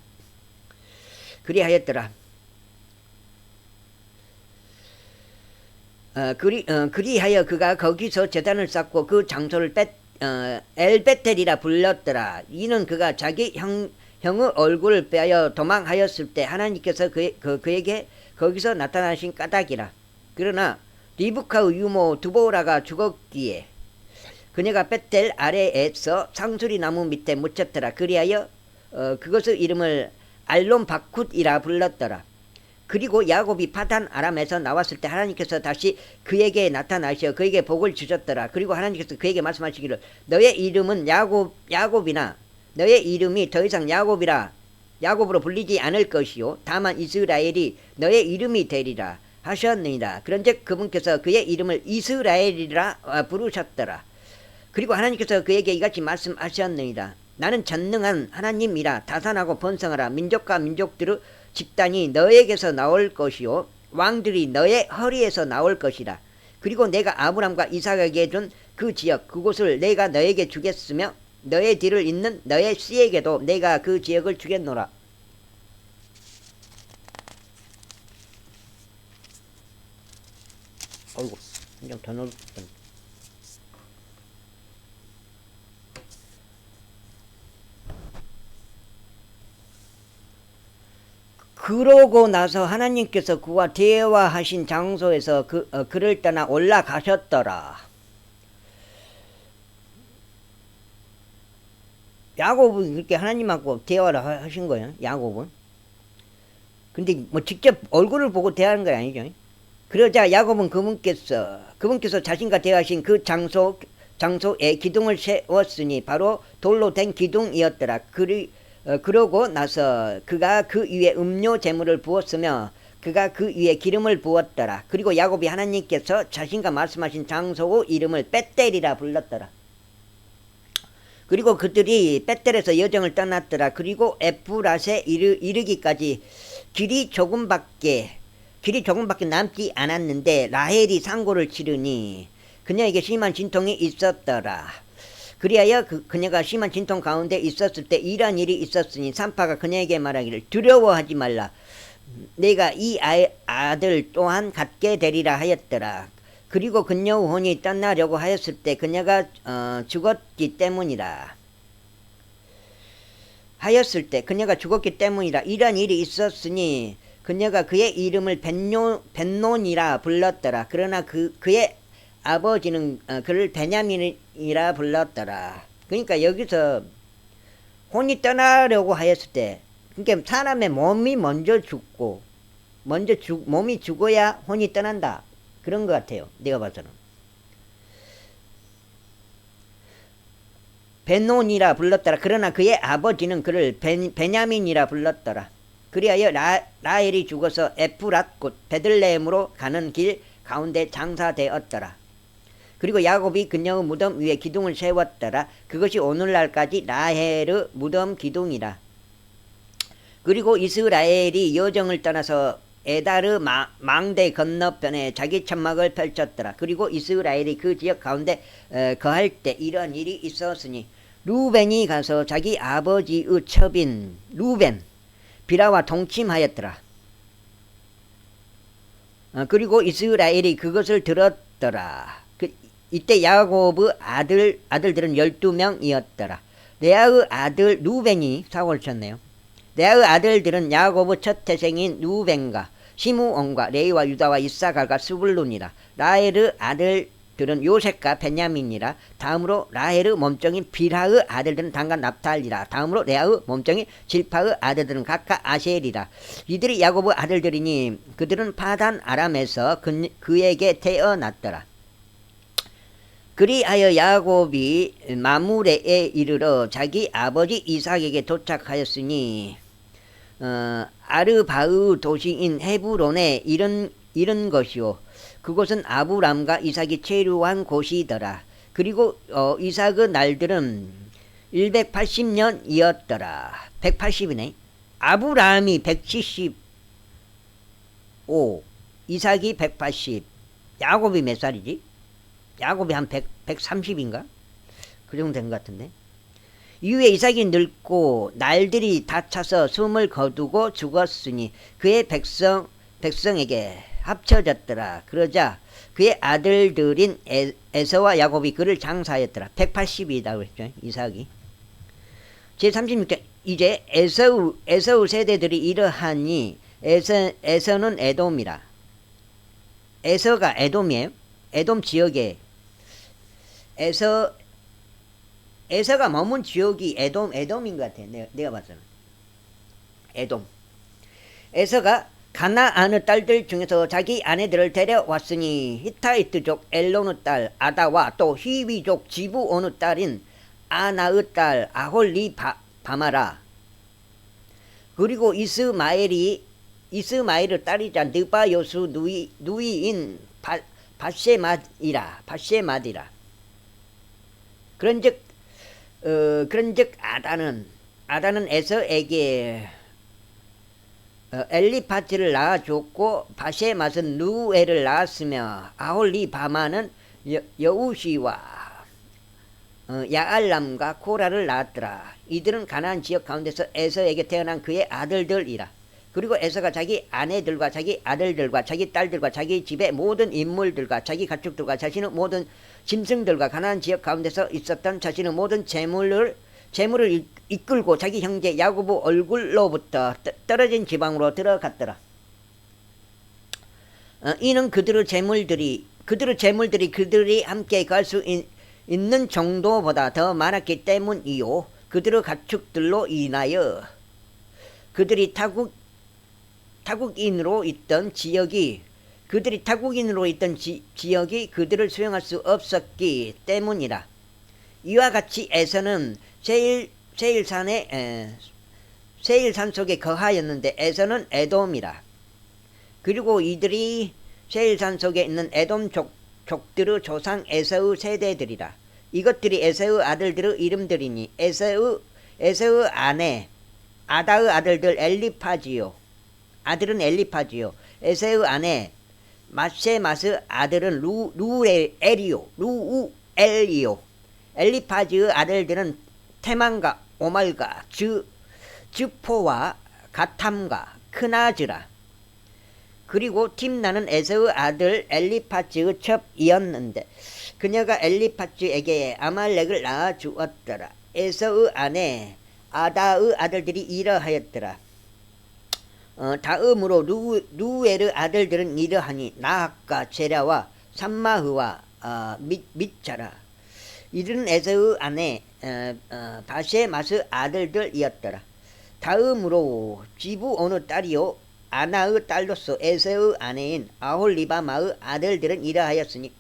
그리하여 그가 거기서 제단을 쌓고 그 장소를 엘베텔이라 불렀더라. 이는 그가 자기 형의 얼굴을 빼어 도망하였을 때 하나님께서 그에게 거기서 나타나신 까닭이라. 그러나 리브카의 유모 두보라가 죽었기에 그녀가 베텔 아래에서 상수리 나무 밑에 묻혔더라. 그리하여 그것의 이름을 알론 바굿이라 불렀더라. 그리고 야곱이 파단 아람에서 나왔을 때 하나님께서 다시 그에게 나타나셔 그에게 복을 주셨더라. 그리고 하나님께서 그에게 말씀하시기를 너의 이름은 야곱이나 너의 이름이 더 이상 야곱으로 불리지 않을 것이요 다만 이스라엘이 너의 이름이 되리라 하셨느니라. 그런즉 그분께서 그의 이름을 이스라엘이라 부르셨더라. 그리고 하나님께서 그에게 이같이 말씀하셨느니라. 나는 전능한 하나님이라. 다산하고 번성하라. 민족과 민족들의 집단이 너에게서 나올 것이요 왕들이 너의 허리에서 나올 것이라. 그리고 내가 아브람과 이삭에게 준 그 지역 그곳을 내가 너에게 주겠으며 너의 뒤를 잇는 너의 씨에게도 내가 그 지역을 주겠노라. 어이구 한장 더 넣을 뻔. 그러고 나서 하나님께서 그와 대화하신 장소에서 그를 떠나 올라가셨더라. 야곱은 그렇게 하나님하고 대화를 하신 거예요. 야곱은. 근데 뭐 직접 얼굴을 보고 대화하는 건 아니죠. 그러자 야곱은 그분께서 자신과 대화하신 그 장소에 기둥을 세웠으니 바로 돌로 된 기둥이었더라. 그러고 나서 그가 그 위에 음료 제물을 부었으며 그가 그 위에 기름을 부었더라. 그리고 야곱이 하나님께서 자신과 말씀하신 장소의 이름을 벳델이라 불렀더라. 그리고 그들이 벳델에서 여정을 떠났더라. 그리고 에프랏에 이르기까지 길이 조금밖에 남지 않았는데 라헬이 상고를 치르니 그녀에게 심한 진통이 있었더라. 그리하여 그녀가 심한 진통 가운데 있었을 때 이러한 일이 있었으니 산파가 그녀에게 말하기를 두려워하지 말라. 내가 이 아들 또한 갖게 되리라 하였더라. 그리고 그녀의 혼이 떠나려고 하였을 때 그녀가 죽었기 때문이라. 이러한 일이 있었으니 그녀가 그의 이름을 벤논이라 불렀더라. 그러나 그의 아버지는 그를 베냐민이라 불렀더라. 그러니까 여기서 혼이 떠나려고 하였을 때, 그러니까 사람의 몸이 먼저 죽고, 몸이 죽어야 혼이 떠난다. 그런 것 같아요. 내가 봐서는. 벤논이라 불렀더라. 그러나 그의 아버지는 그를 베냐민이라 불렀더라. 그리하여 라헬이 죽어서 에프랏 곧 베들레헴으로 가는 길 가운데 장사되었더라. 그리고 야곱이 그녀의 무덤 위에 기둥을 세웠더라. 그것이 오늘날까지 라헬의 무덤 기둥이라. 그리고 이스라엘이 여정을 떠나서 에다르 망대 건너편에 자기 천막을 펼쳤더라. 그리고 이스라엘이 그 지역 가운데 거할 때 이런 일이 있었으니 루벤이 가서 자기 아버지의 첩인 루벤 비라와 동침하였더라. 그리고 이스라엘이 그것을 들었더라. 이때 야곱의 아들들은 12명이었더라. 레아의 아들 루벤이 사고를 쳤네요. 레아의 아들들은 야곱의 첫 태생인 루벤과 시므온과 레위와 유다와 이사갈과 스불룬이라. 라헬의 아들들은 요셉과 베냐민이라. 다음으로 라헬의 몸종인 빌하의 아들들은 단과 납탈이라. 다음으로 레아의 몸종인 질파의 아들들은 각각 아셀이라. 이들이 야곱의 아들들이니 그들은 파단 아람에서 그에게 태어났더라. 그리하여 야곱이 마므레에 이르러 자기 아버지 이삭에게 도착하였으니 아르바의 도시인 헤브론에 이른 것이요 그곳은 아브람과 이삭이 체류한 곳이더라. 그리고 이삭의 날들은 180년이었더라. 180이네. 아브람이 175, 이삭이 180, 야곱이 몇 살이지? 야곱이 한 130인가? 그 정도 된 것 같은데. 이후에 이삭이 늙고 날들이 다 차서 숨을 거두고 죽었으니 그의 백성에게 합쳐졌더라. 그러자 그의 아들들인 에서와 야곱이 그를 장사하였더라. 180이다 그랬죠. 이삭이. 제36장 이제 에서우 세대들이 이러하니 에서는 에돔이라. 에서가 에돔이에요. 에돔 지역에 에서가 머문 지역이 에돔인 것 같아. 내가 봤어는. 에돔. 에서가 가나안의 딸들 중에서 자기 아내들을 데려왔으니 히타이트족 엘론의 딸 아다와 또 히위족 지브온의 딸인 아나의 딸 아홀리바마라. 그리고 이스마엘의 딸이자 느바요수 누이인 바세맛이라. 그런즉 아다는 에서에게 엘리파츠를 낳아줬고 바세맛은 누에를 낳았으며 아홀리바마는 여우시와 야알람과 코라를 낳았더라. 이들은 가나안 지역 가운데서 에서에게 태어난 그의 아들들이라. 그리고 에서가 자기 아내들과 자기 아들들과 자기 딸들과 자기 집의 모든 인물들과 자기 가축들과 자신의 모든 짐승들과 가나안 지역 가운데서 있었던 자신의 모든 재물을 이끌고 자기 형제 야곱의 얼굴로부터 떨어진 지방으로 들어갔더라. 이는 그들의 재물들이 그들이 함께 갈 수 있는 정도보다 더 많았기 때문이요. 그들의 가축들로 인하여 그들이 타국인으로 있던 지역이 그들을 수용할 수 없었기 때문이라. 이와 같이 에서는 세일산 속에 거하였는데 에서는 에돔이라. 그리고 이들이 세일산 속에 있는 에돔 족들의 조상 에서의 세대들이라. 이것들이 에서의 아들들의 이름들이니 에서의 아내 아다의 아들들 아들은 엘리파지요. 에서의 아내 마세마스 아들은 루우엘이요. 엘리파지의 아들들은 테만과 오말과 즈포와 가탐과 크나즈라. 그리고 팀나는 에서의 아들 엘리파즈의 첩이었는데 그녀가 엘리파즈에게 아말렉을 낳아주었더라. 에서의 아내 아다의 아들들이 이러하였더라. 다음으로 루엘의 아들들은 이러하니 나학과 제라와 삼마흐와 밑자라. 이들은 에서의 아내 바세마스 아들들이었더라. 다음으로 지브온의 딸이요 아나의 딸로서 에서의 아내인 아홀리바마의 아들들은 이러하였으니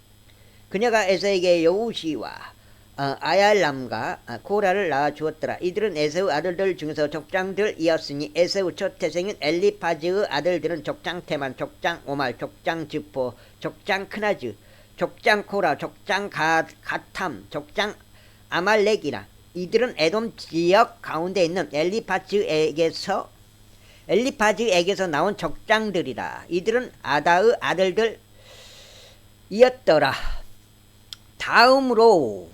그녀가 에서에게 여우시와 아얄람과 코라를 낳아주었더라. 이들은 에서의 아들들 중에서 족장들이었으니 에서의 첫 태생인 엘리파즈의 아들들은 족장 테만, 족장 오말, 족장 즈포, 족장 크나즈, 족장 코라, 족장 가탐, 족장 아말렉이라. 이들은 에돔 지역 가운데 있는 엘리파즈에게서 나온 족장들이라. 이들은 아다의 아들들이었더라. 다음으로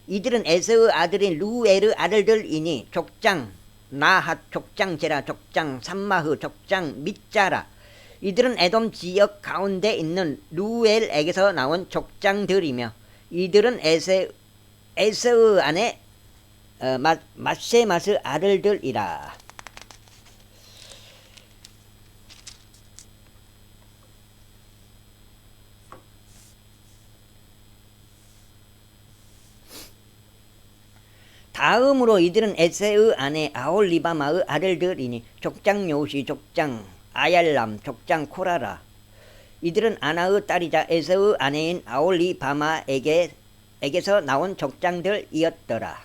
이들은 에서의 아들인 루엘의 아들들이니 족장 나핫, 족장 제라, 족장 삼마흐, 족장 밑자라. 이들은 에돔 지역 가운데 있는 루엘에게서 나온 족장들이며 이들은 에서의 아내 마세마스 아들들이라. 다음으로 이들은 에서의 아내 아홀리바마의 아들들이니 족장 요시, 족장 아얄람, 족장 코라라. 이들은 아나의 딸이자 에서의 아내인 아홀리바마에게서 나온 족장들이었더라.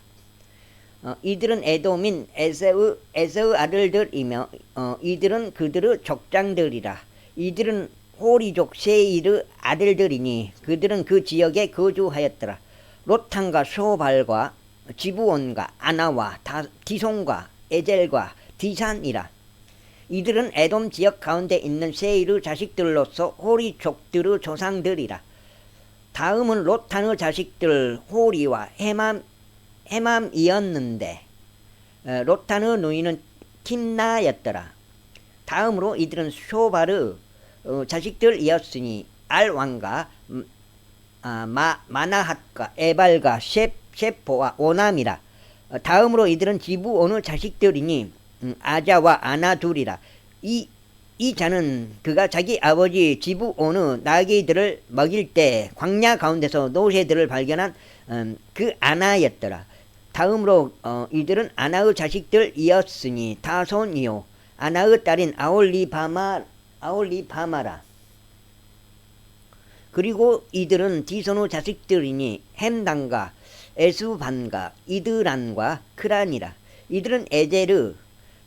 이들은 에돔인 에서의 아들들이며 이들은 그들의 족장들이라. 이들은 호리족 세일의 아들들이니 그들은 그 지역에 거주하였더라. 로탄과 소발과 지브온과 아나와 디손과 에젤과 디산이라. 이들은 에돔 지역 가운데 있는 세일의 자식들로서 호리족들의 조상들이라. 다음은 로탄의 자식들 호리와 헤맘이었는데 로탄의 누이는 팀나였더라. 다음으로 이들은 쇼발의 자식들이었으니 알왕과 마나핫과 에발과 셰포와 오남이라. 다음으로 이들은 지부온의 자식들이니 아자와 아나 둘이라. 이 자는 그가 자기 아버지 지부온의 나귀들을 먹일 때 광야 가운데서 노새들을 발견한 그 아나였더라. 다음으로 이들은 아나의 자식들이었으니 다손이요 아나의 딸인 아올리바마라. 그리고 이들은 디손의 자식들이니 햄단과 에수반과 이드란과 크란이라. 이들은 에제르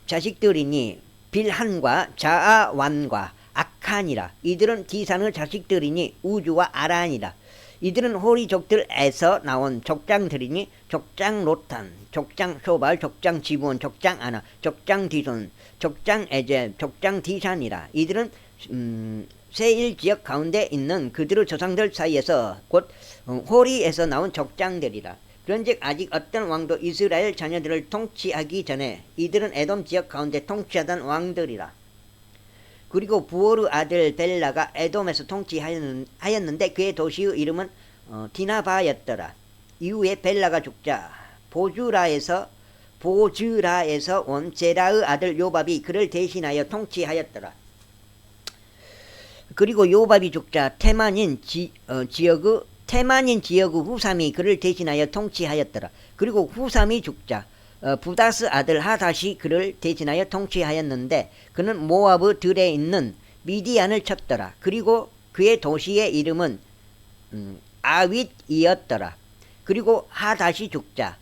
자식들이니 빌한과 자아완과 악한이라. 이들은 디산의 자식들이니 우주와 아란이라. 이들은 호리족들에서 나온 족장들이니 족장 로탄, 족장 쇼발, 족장 지본, 족장 아나, 족장 디손, 족장 에제, 족장 디산이라. 이들은 세일 지역 가운데 있는 그들의 조상들 사이에서 곧 호리에서 나온 족장들이라. 그런즉 아직 어떤 왕도 이스라엘 자녀들을 통치하기 전에 이들은 에돔 지역 가운데 통치하던 왕들이라. 그리고 부올의 아들 벨라가 에돔에서 통치하였는데 그의 도시의 이름은 디나바였더라. 이후에 벨라가 죽자 보즈라에서 온 제라의 아들 요밥이 그를 대신하여 통치하였더라. 그리고 요밥이 죽자 테만인 지역의 후삼이 그를 대신하여 통치하였더라. 그리고 후삼이 죽자 부다스 아들 하닷이 그를 대신하여 통치하였는데 그는 모압의 들에 있는 미디안을 쳤더라. 그리고 그의 도시의 이름은 아윗이었더라. 그리고 하닷이 죽자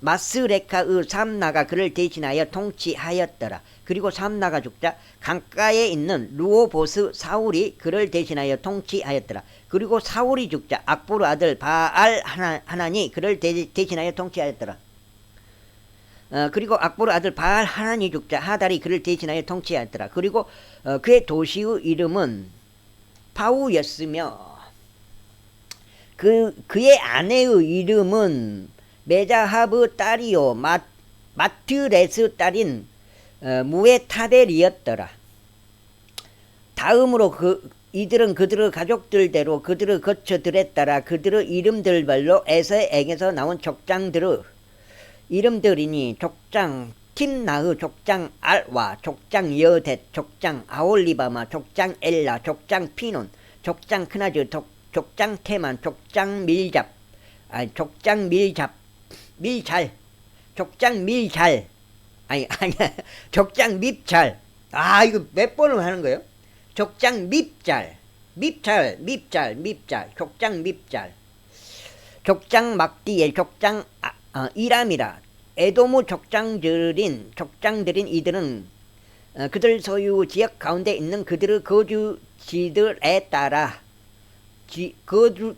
마스레카의 삼나가 그를 대신하여 통치하였더라. 그리고 삼나가 죽자 강가에 있는 루오보스 사울이 그를 대신하여 통치하였더라. 그리고 사울이 죽자 악보르 아들 바알 하나니 그를 대신하여 통치하였더라. 그리고 악보르 아들 바알 하나니 죽자 하달이 그를 대신하여 통치하였더라. 그리고 그의 도시의 이름은 파우였으며 그의 아내의 이름은 메자하브 딸이요 마트레스 딸인 무에타벨이었더라. 다음으로 이들은 그들의 가족들대로 그들의 거처들에 따라 그들의 이름들별로 에서에게서 나온 족장들의 이름들이니 족장 팀나흐, 족장 알와, 족장 여댓, 족장 아올리바마, 족장 엘라, 족장 피논, 족장 크나즈, 족장 테만, 족장 밀잡, 족장 밀잘, 족장 밀잘, 아니야, 족장 밉잘. 이거 몇 번을 하는 거예요? 족장 밉잘, 족장 밉잘, 족장 막디엘, 족장 이람이라. 에돔의 족장들인 이들은 그들 소유 지역 가운데 있는 그들의 거주지들에 따라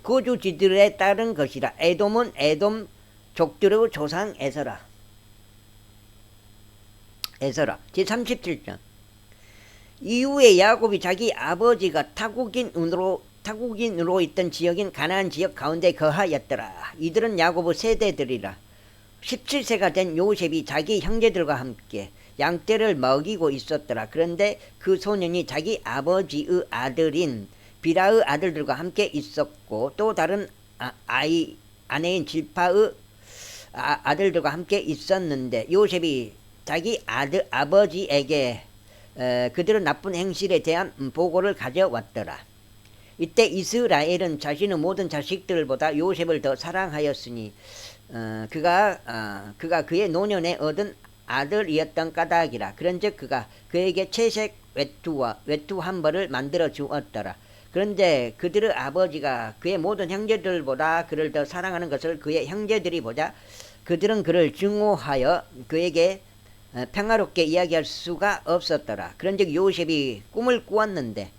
거주지들에 따른 것이라. 에돔은 에돔 족들의 조상 에서라. 제37장. 이후에 야곱이 자기 아버지가 타국인으로 있던 지역인 가나안 지역 가운데 거하였더라. 이들은 야곱의 세대들이라. 17세가 된 요셉이 자기 형제들과 함께 양떼를 먹이고 있었더라. 그런데 그 소년이 자기 아버지의 아들인 비라의 아들들과 함께 있었고 또 다른 아내인 질파의 아들들과 함께 있었는데 요셉이 자기 아버지에게 그들의 나쁜 행실에 대한 보고를 가져왔더라. 이때 이스라엘은 자신의 모든 자식들보다 요셉을 더 사랑하였으니 그가 그의 노년에 얻은 아들이었던 까닭이라. 그런즉 그가 그에게 채색 외투 한 벌을 만들어 주었더라. 그런데 그들의 아버지가 그의 모든 형제들보다 그를 더 사랑하는 것을 그의 형제들이 보자 그들은 그를 증오하여 그에게 평화롭게 이야기할 수가 없었더라. 그런즉 요셉이 꿈을 꾸었는데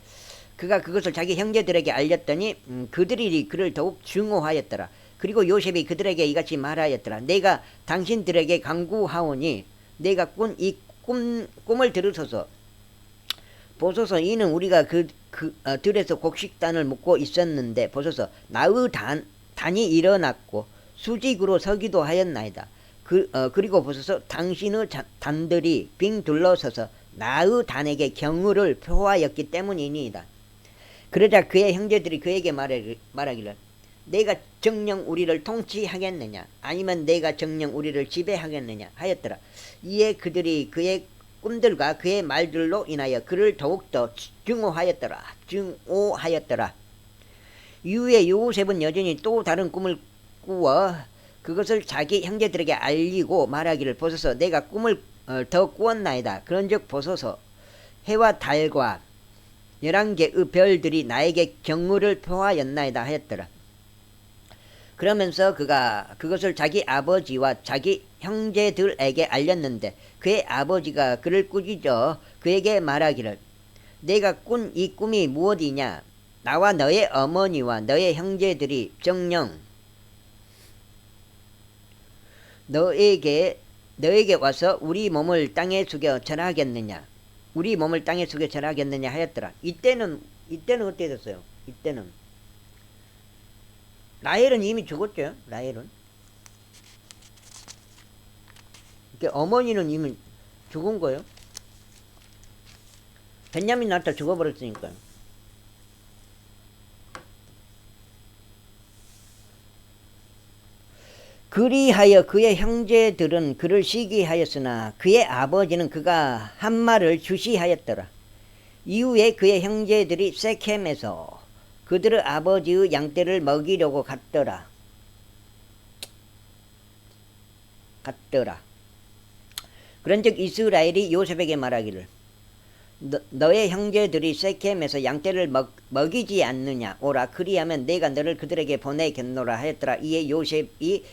그가 그것을 자기 형제들에게 알렸더니 그들이 그를 더욱 증오하였더라. 그리고 요셉이 그들에게 이같이 말하였더라. 내가 당신들에게 간구하오니 내가 꾼 이 꿈을 들으소서. 보소서. 이는 우리가 들에서 곡식단을 묶고 있었는데 보소서. 나의 단이 일어났고 수직으로 서기도 하였나이다. 그리고 보소서. 당신의 단들이 빙 둘러서서 나의 단에게 경의를 표하였기 때문이니이다. 그러자 그의 형제들이 그에게 말하기를 내가 정녕 우리를 통치하겠느냐 아니면 내가 정녕 우리를 지배하겠느냐 하였더라. 이에 그들이 그의 꿈들과 그의 말들로 인하여 그를 더욱더 증오하였더라. 이후에 요셉은 여전히 또 다른 꿈을 꾸어 그것을 자기 형제들에게 알리고 말하기를 보소서 내가 꿈을 더 꾸었나이다. 그런즉 보소서 해와 달과 11개의 별들이 나에게 경의를 표하였나이다 하였더라. 그러면서 그가 그것을 자기 아버지와 자기 형제들에게 알렸는데 그의 아버지가 그를 꾸짖어 그에게 말하기를 내가 꾼 이 꿈이 무엇이냐 나와 너의 어머니와 너의 형제들이 정녕 너에게 와서 우리 몸을 땅에 숙여 절하겠느냐 하였더라. 이때는 어떻게 됐어요? 이때는 라헬은 이미 죽었죠. 라헬은 어머니는 이미 죽은 거예요. 벤야민 낳다 죽어버렸으니까요. 그리하여 그의 형제들은 그를 시기하였으나 그의 아버지는 그가 한 말을 주시하였더라. 이후에 그의 형제들이 세켐에서 그들의 아버지의 양떼를 먹이려고 갔더라. 그런즉 이스라엘이 요셉에게 말하기를 너의 형제들이 세켐에서 양떼를 먹이지 않느냐 오라 그리하면 내가 너를 그들에게 보내겠노라 하였더라. 이에 요셉이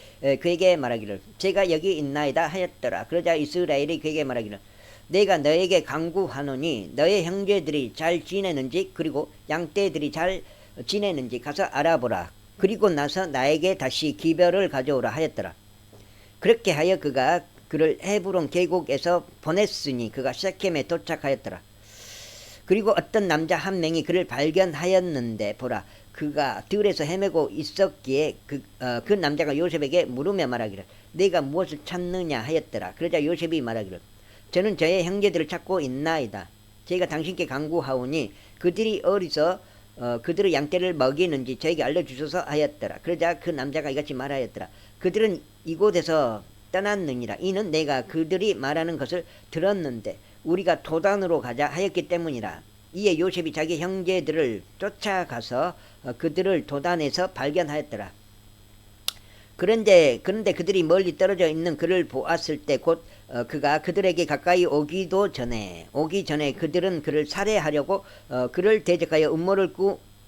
그에게 말하기를 제가 여기 있나이다 하였더라. 그러자 이스라엘이 그에게 말하기를 내가 너에게 간구하노니 너의 형제들이 잘 지내는지 그리고 양떼들이 잘 지내는지 가서 알아보라. 그리고 나서 나에게 다시 기별을 가져오라 하였더라. 그렇게 하여 그가 그를 헤브론 계곡에서 보냈으니 그가 세켐에 도착하였더라. 그리고 어떤 남자 한 명이 그를 발견하였는데 보라 그가 들에서 헤매고 있었기에 그 남자가 요셉에게 물으며 말하기를 내가 무엇을 찾느냐 하였더라. 그러자 요셉이 말하기를 저는 저의 형제들을 찾고 있나이다. 제가 당신께 간구하오니 그들이 어디서 그들의 양떼를 먹이는지 저에게 알려주소서 하였더라. 그러자 그 남자가 이같이 말하였더라. 그들은 이곳에서 떠났느니라. 이는 내가 그들이 말하는 것을 들었는데 우리가 도단으로 가자 하였기 때문이라. 이에 요셉이 자기 형제들을 쫓아가서 그들을 도단에서 발견하였더라. 그런데 그들이 멀리 떨어져 있는 그를 보았을 때 곧 그가 그들에게 가까이 오기 전에 그들은 그를 살해하려고 그를 대적하여 음모를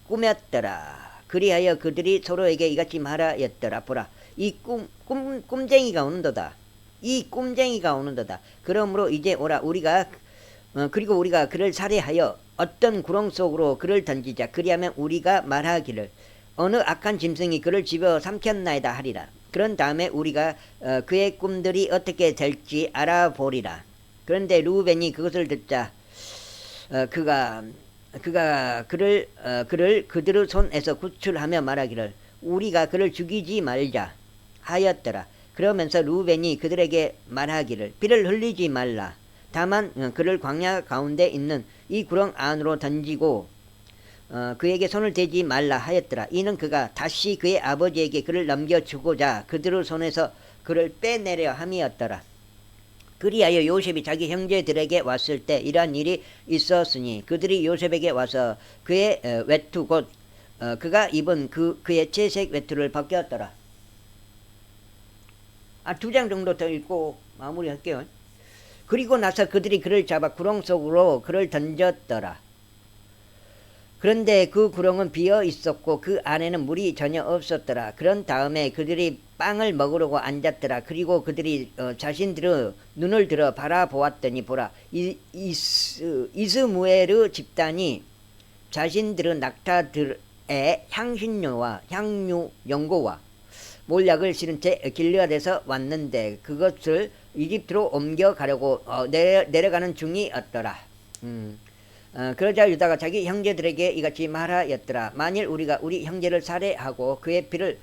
꾸몄더라. 그리하여 그들이 서로에게 이같이 말하였더라. 보라 이 꿈쟁이가 오는도다. 그러므로 이제 오라 그리고 우리가 그를 살해하여 어떤 구렁 속으로 그를 던지자. 그리하면 우리가 말하기를 어느 악한 짐승이 그를 집어 삼켰나이다 하리라. 그런 다음에 우리가 그의 꿈들이 어떻게 될지 알아보리라. 그런데 루벤이 그것을 듣자 그가 그를 그들의 손에서 구출하며 말하기를 우리가 그를 죽이지 말자 하였더라. 그러면서 루벤이 그들에게 말하기를 피를 흘리지 말라. 다만 그를 광야 가운데 있는 이 구렁 안으로 던지고 그에게 손을 대지 말라 하였더라. 이는 그가 다시 그의 아버지에게 그를 넘겨주고자 그들의 손에서 그를 빼내려 함이었더라. 그리하여 요셉이 자기 형제들에게 왔을 때 이러한 일이 있었으니 그들이 요셉에게 와서 그의 외투 곧 그가 입은 그의 채색 외투를 벗겼더라. 2장 정도 더 읽고 마무리할게요. 그리고 나서 그들이 그를 잡아 구렁 속으로 그를 던졌더라. 그런데 그 구렁은 비어 있었고 그 안에는 물이 전혀 없었더라. 그런 다음에 그들이 빵을 먹으려고 앉았더라. 그리고 그들이 자신들의 눈을 들어 바라보았더니 보라 이스무엘의 집단이 자신들의 낙타들의 향유 연고와 몰약을 실은 채 길르앗에서 왔는데 그것을 이집트로 옮겨가려고 내려가는 중이었더라. 그러자 유다가 자기 형제들에게 이같이 말하였더라. 만일 우리가 우리 형제를 살해하고 그의 피를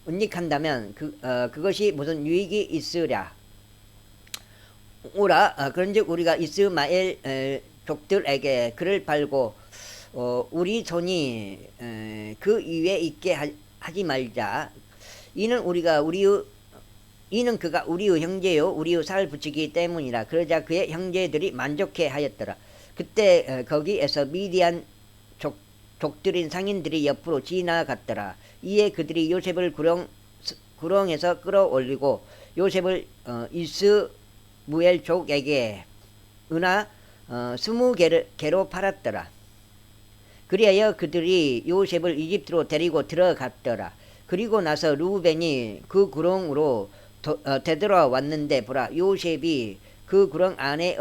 은닉한다면 그것이 무슨 유익이 있으랴. 오라. 그런즉 우리가 이스마엘 족들에게 그를 팔고 우리 손이 그 위에 있게 하지 말자. 이는 그가 우리의 형제요 우리의 살 붙이기 때문이라. 그러자 그의 형제들이 만족해 하였더라. 그때 거기에서 미디안 족들인 상인들이 옆으로 지나갔더라. 이에 그들이 요셉을 구렁에서 끌어올리고 요셉을 이스무엘 족에게 은하 20개로 팔았더라. 그리하여 그들이 요셉을 이집트로 데리고 들어갔더라. 그리고 나서 루벤이 그 구렁으로 되돌아왔는데 보라, 요셉이 그 구렁 안에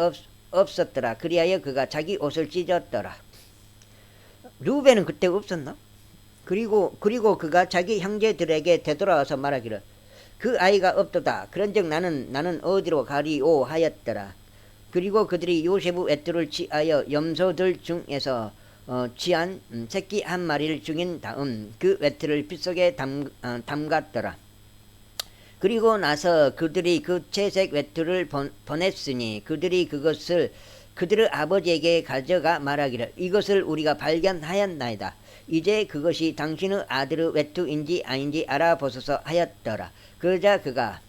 없었더라. 그리하여 그가 자기 옷을 찢었더라. 루벤은 그때 없었나? 그리고 그가 자기 형제들에게 되돌아와서 말하기를 그 아이가 없도다. 그런즉 나는 어디로 가리오 하였더라. 그리고 그들이 요셉의 외투를 취하여 염소들 중에서 취한 새끼 한 마리를 죽인 다음 그 외투를 빗속에 담갔더라. 그리고 나서 그들이 그 채색 외투를 보냈으니 그들이 그것을 그들의 아버지에게 가져가 말하기를 이것을 우리가 발견하였나이다. 이제 그것이 당신의 아들의 외투인지 아닌지 알아보소서 하였더라. 그러자 그가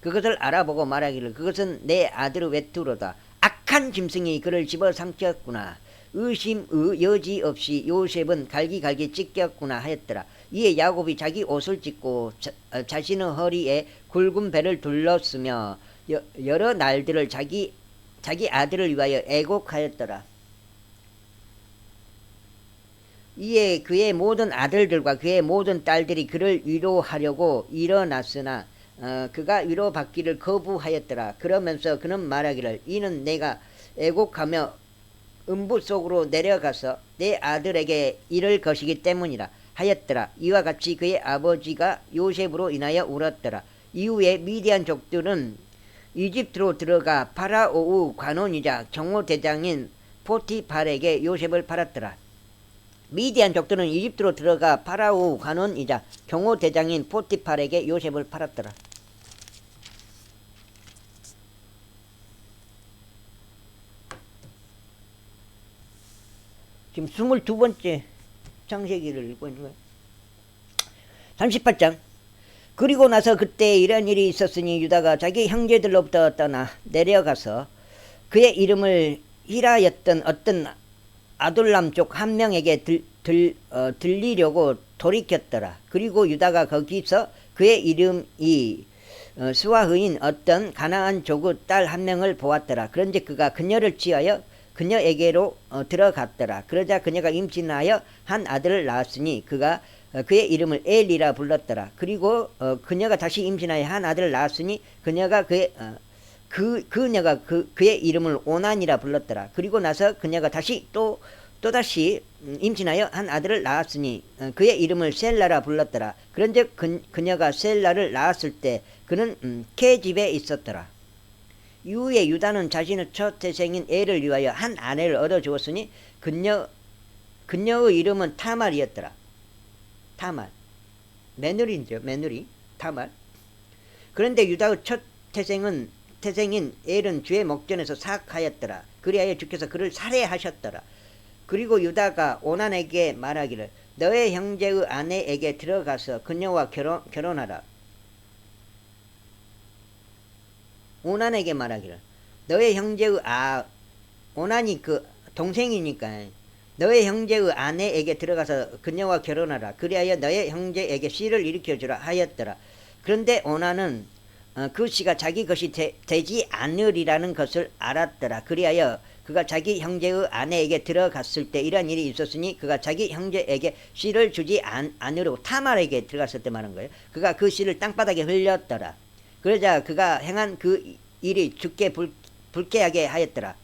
그것을 알아보고 말하기를 그것은 내 아들의 외투로다. 악한 짐승이 그를 집어삼켰구나. 의심의 여지 없이 요셉은 갈기갈기 찢겼구나 하였더라. 이에 야곱이 자기 옷을 찢고 자신의 허리에 굵은 배를 둘렀으며 여러 날들을 자기 아들을 위하여 애곡하였더라. 이에 그의 모든 아들들과 그의 모든 딸들이 그를 위로하려고 일어났으나 그가 위로받기를 거부하였더라. 그러면서 그는 말하기를 이는 내가 애곡하며 음부 속으로 내려가서 내 아들에게 이를 것이기 때문이라 하였더라. 이와 같이 그의 아버지가 요셉으로 인하여 울었더라. 이후에 미디안 족들은 이집트로 들어가 파라오의 관원이자 경호대장인 포티팔에게 요셉을 팔았더라. 미디안 족들은 이집트로 들어가 파라오의 관원이자 경호대장인 포티팔에게 요셉을 팔았더라. 지금 22번째 창세기를 읽고 있는 거예요. 38장. 그리고 나서 그때 이런 일이 있었으니 유다가 자기 형제들로부터 떠나 내려가서 그의 이름을 히라였던 어떤 아둘람 쪽 한 명에게 들리려고 돌이켰더라. 그리고 유다가 거기서 그의 이름이 스와흐인 어떤 가나안 족의 딸 한 명을 보았더라. 그런즉 그가 그녀를 취하여 그녀에게로 들어갔더라. 그러자 그녀가 임신하여 한 아들을 낳았으니 그가 그의 이름을 엘이라 불렀더라. 그리고 그녀가 다시 임신하여 한 아들을 낳았으니 그녀가 그의 이름을 오난이라 불렀더라. 그리고 나서 그녀가 다시 또다시 임신하여 한 아들을 낳았으니 그의 이름을 셀라라 불렀더라. 그런즉 그녀가 셀라를 낳았을 때 그는 케집에 있었더라. 이후에 유다는 자신의 첫 태생인 엘을 위하여 한 아내를 얻어 주었으니 그녀의 이름은 타말이었더라. 타말. 며느리죠. 며느리. 타말. 그런데 유다의 첫 태생인 엘은 주의 목전에서 사악하였더라. 그리하여 주께서 그를 살해하셨더라. 그리고 유다가 오난에게 말하기를 너의 형제의 아내에게 들어가서 그녀와 결혼하라. 오난에게 말하기를 너의 형제의 오난이 그 동생이니까 너의 형제의 아내에게 들어가서 그녀와 결혼하라. 그리하여 너의 형제에게 씨를 일으켜주라 하였더라. 그런데 오난은 그 씨가 자기 것이 되지 않으리라는 것을 알았더라. 그리하여 그가 자기 형제의 아내에게 들어갔을 때 이러한 일이 있었으니 그가 자기 형제에게 씨를 주지 않으려고 타말에게 들어갔을 때 말한 거예요. 그가 그 씨를 땅바닥에 흘렸더라. 그러자 그가 행한 그 일이 주께 불쾌하게 하였더라.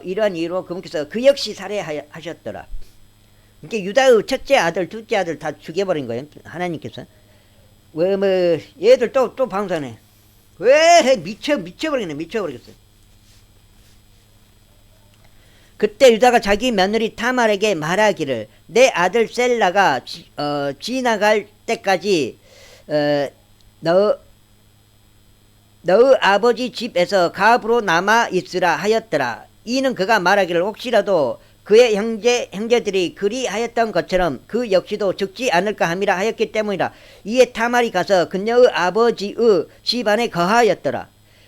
이러한 이유로 그분께서 그 역시 살해하셨더라. 이렇게 유다의 첫째 아들, 둘째 아들 다 죽여버린 거예요. 하나님께서. 얘들 또 방사네. 왜 미쳐버리겠어. 그때 유다가 자기 며느리 타말에게 말하기를 내 아들 셀라가 지나갈 때까지 너의 아버지 집에서 갑으로 남아 있으라 하였더라. 이는 그가 말하기를 혹시라도 그의 형제들이 그리하였던 것처럼 그 역시도 죽지 않을까 함이라 하였기 때문이라. 이에 타말이 가서 그녀의 아버지의 집안에 거하였더라.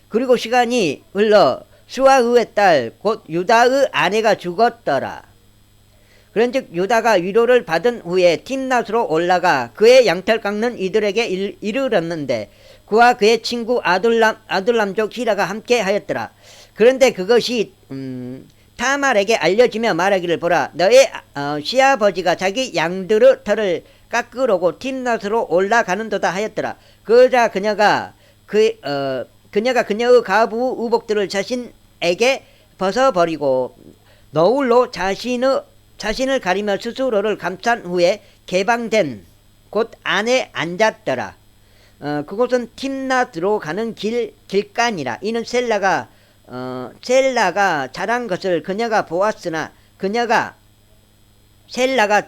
그리고 시간이 흘러 수아의 딸 곧 유다의 아내가 죽었더라. 그런즉 유다가 위로를 받은 후에 팀낫으로 올라가 그의 양털 깎는 이들에게 이르렀는데 그와 그의 친구 아둘람족 히라가 함께 하였더라. 그런데 그것이 타말에게 알려지며 말하기를 보라, 너의 시아버지가 자기 양들의 털을 깎으려고 팀낫으로 올라가는도다 하였더라. 그러자 그녀가 그녀의 가부 우복들을 자신에게 벗어버리고 너울로 자신을 가리며 스스로를 감싼 후에 개방된 곳 안에 앉았더라. 그곳은 팀낫으로 가는 길간이라. 이는 셀라가 자란 것을 그녀가 보았으나 셀라가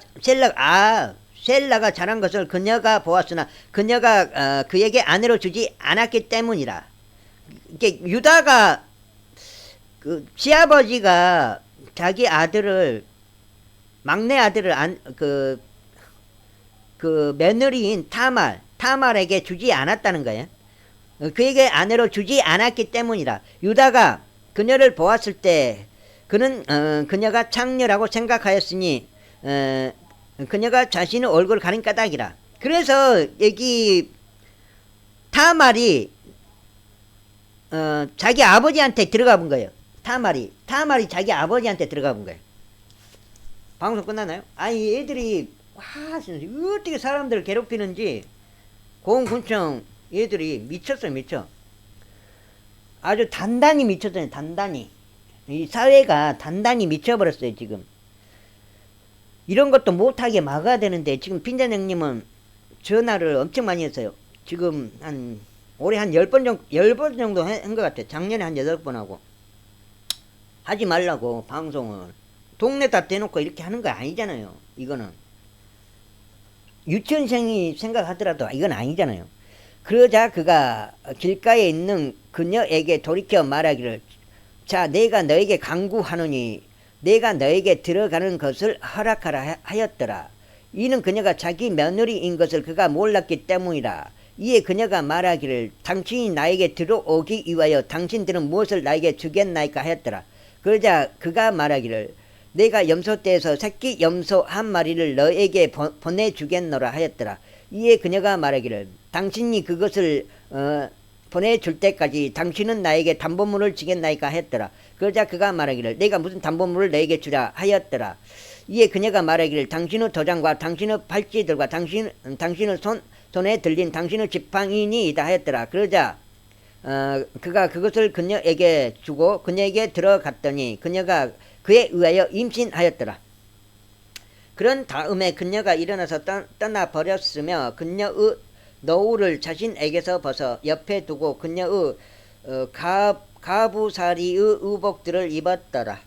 자란 것을 그녀가 보았으나 그녀가 그에게 아내로 주지 않았기 때문이라. 이게 유다가 시아버지가 자기 아들을 막내 아들을 그 며느리인 타말에게 주지 않았다는 거예요. 그에게 아내로 주지 않았기 때문이라. 유다가 그녀를 보았을 때 그는 그녀가 창녀라고 생각하였으니 그녀가 자신의 얼굴을 가린 까닭이라. 그래서 여기 타말이 자기 아버지한테 들어가 본 거예요. 타말이 자기 아버지한테 들어가 본 거예요. 방송 끝나나요? 아니 얘들이 어떻게 사람들을 괴롭히는지 고흥군청 얘들이 미쳤어요. 미쳐. 아주 단단히 미쳤어요. 단단히. 이 사회가 단단히 미쳐버렸어요. 지금 이런 것도 못하게 막아야 되는데 지금 빈자장님은 전화를 엄청 많이 했어요. 지금 올해 한 10번 정도 한 것 같아요. 작년에 한 8번 하고. 하지 말라고 방송을. 동네다 대놓고 이렇게 하는 거 아니잖아요. 이거는 유치원생이 생각하더라도 이건 아니잖아요. 그러자 그가 길가에 있는 그녀에게 돌이켜 말하기를, 자, 내가 너에게 강구하노니 내가 너에게 들어가는 것을 허락하라 하였더라. 이는 그녀가 자기 며느리인 것을 그가 몰랐기 때문이라. 이에 그녀가 말하기를, 당신이 나에게 들어오기 위하여 당신들은 무엇을 나에게 주겠나이까 하였더라. 그러자 그가 말하기를, 내가 염소떼에서 새끼 염소 한 마리를 너에게 보내주겠노라 하였더라. 이에 그녀가 말하기를, 당신이 그것을 보내줄 때까지 당신은 나에게 담보물을 주겠나이까 하였더라. 그러자 그가 말하기를, 내가 무슨 담보물을 너에게 주라 하였더라. 이에 그녀가 말하기를, 당신의 도장과 당신의 팔찌들과 당신의 손에 들린 당신의 지팡이니이다 하였더라. 그러자 그가 그것을 그녀에게 주고 그녀에게 들어갔더니 그녀가 그에 의하여 임신하였더라. 그런 다음에 그녀가 일어나서 떠나버렸으며 그녀의 너울을 자신에게서 벗어 옆에 두고 그녀의 가부사리의 의복들을 입었더라.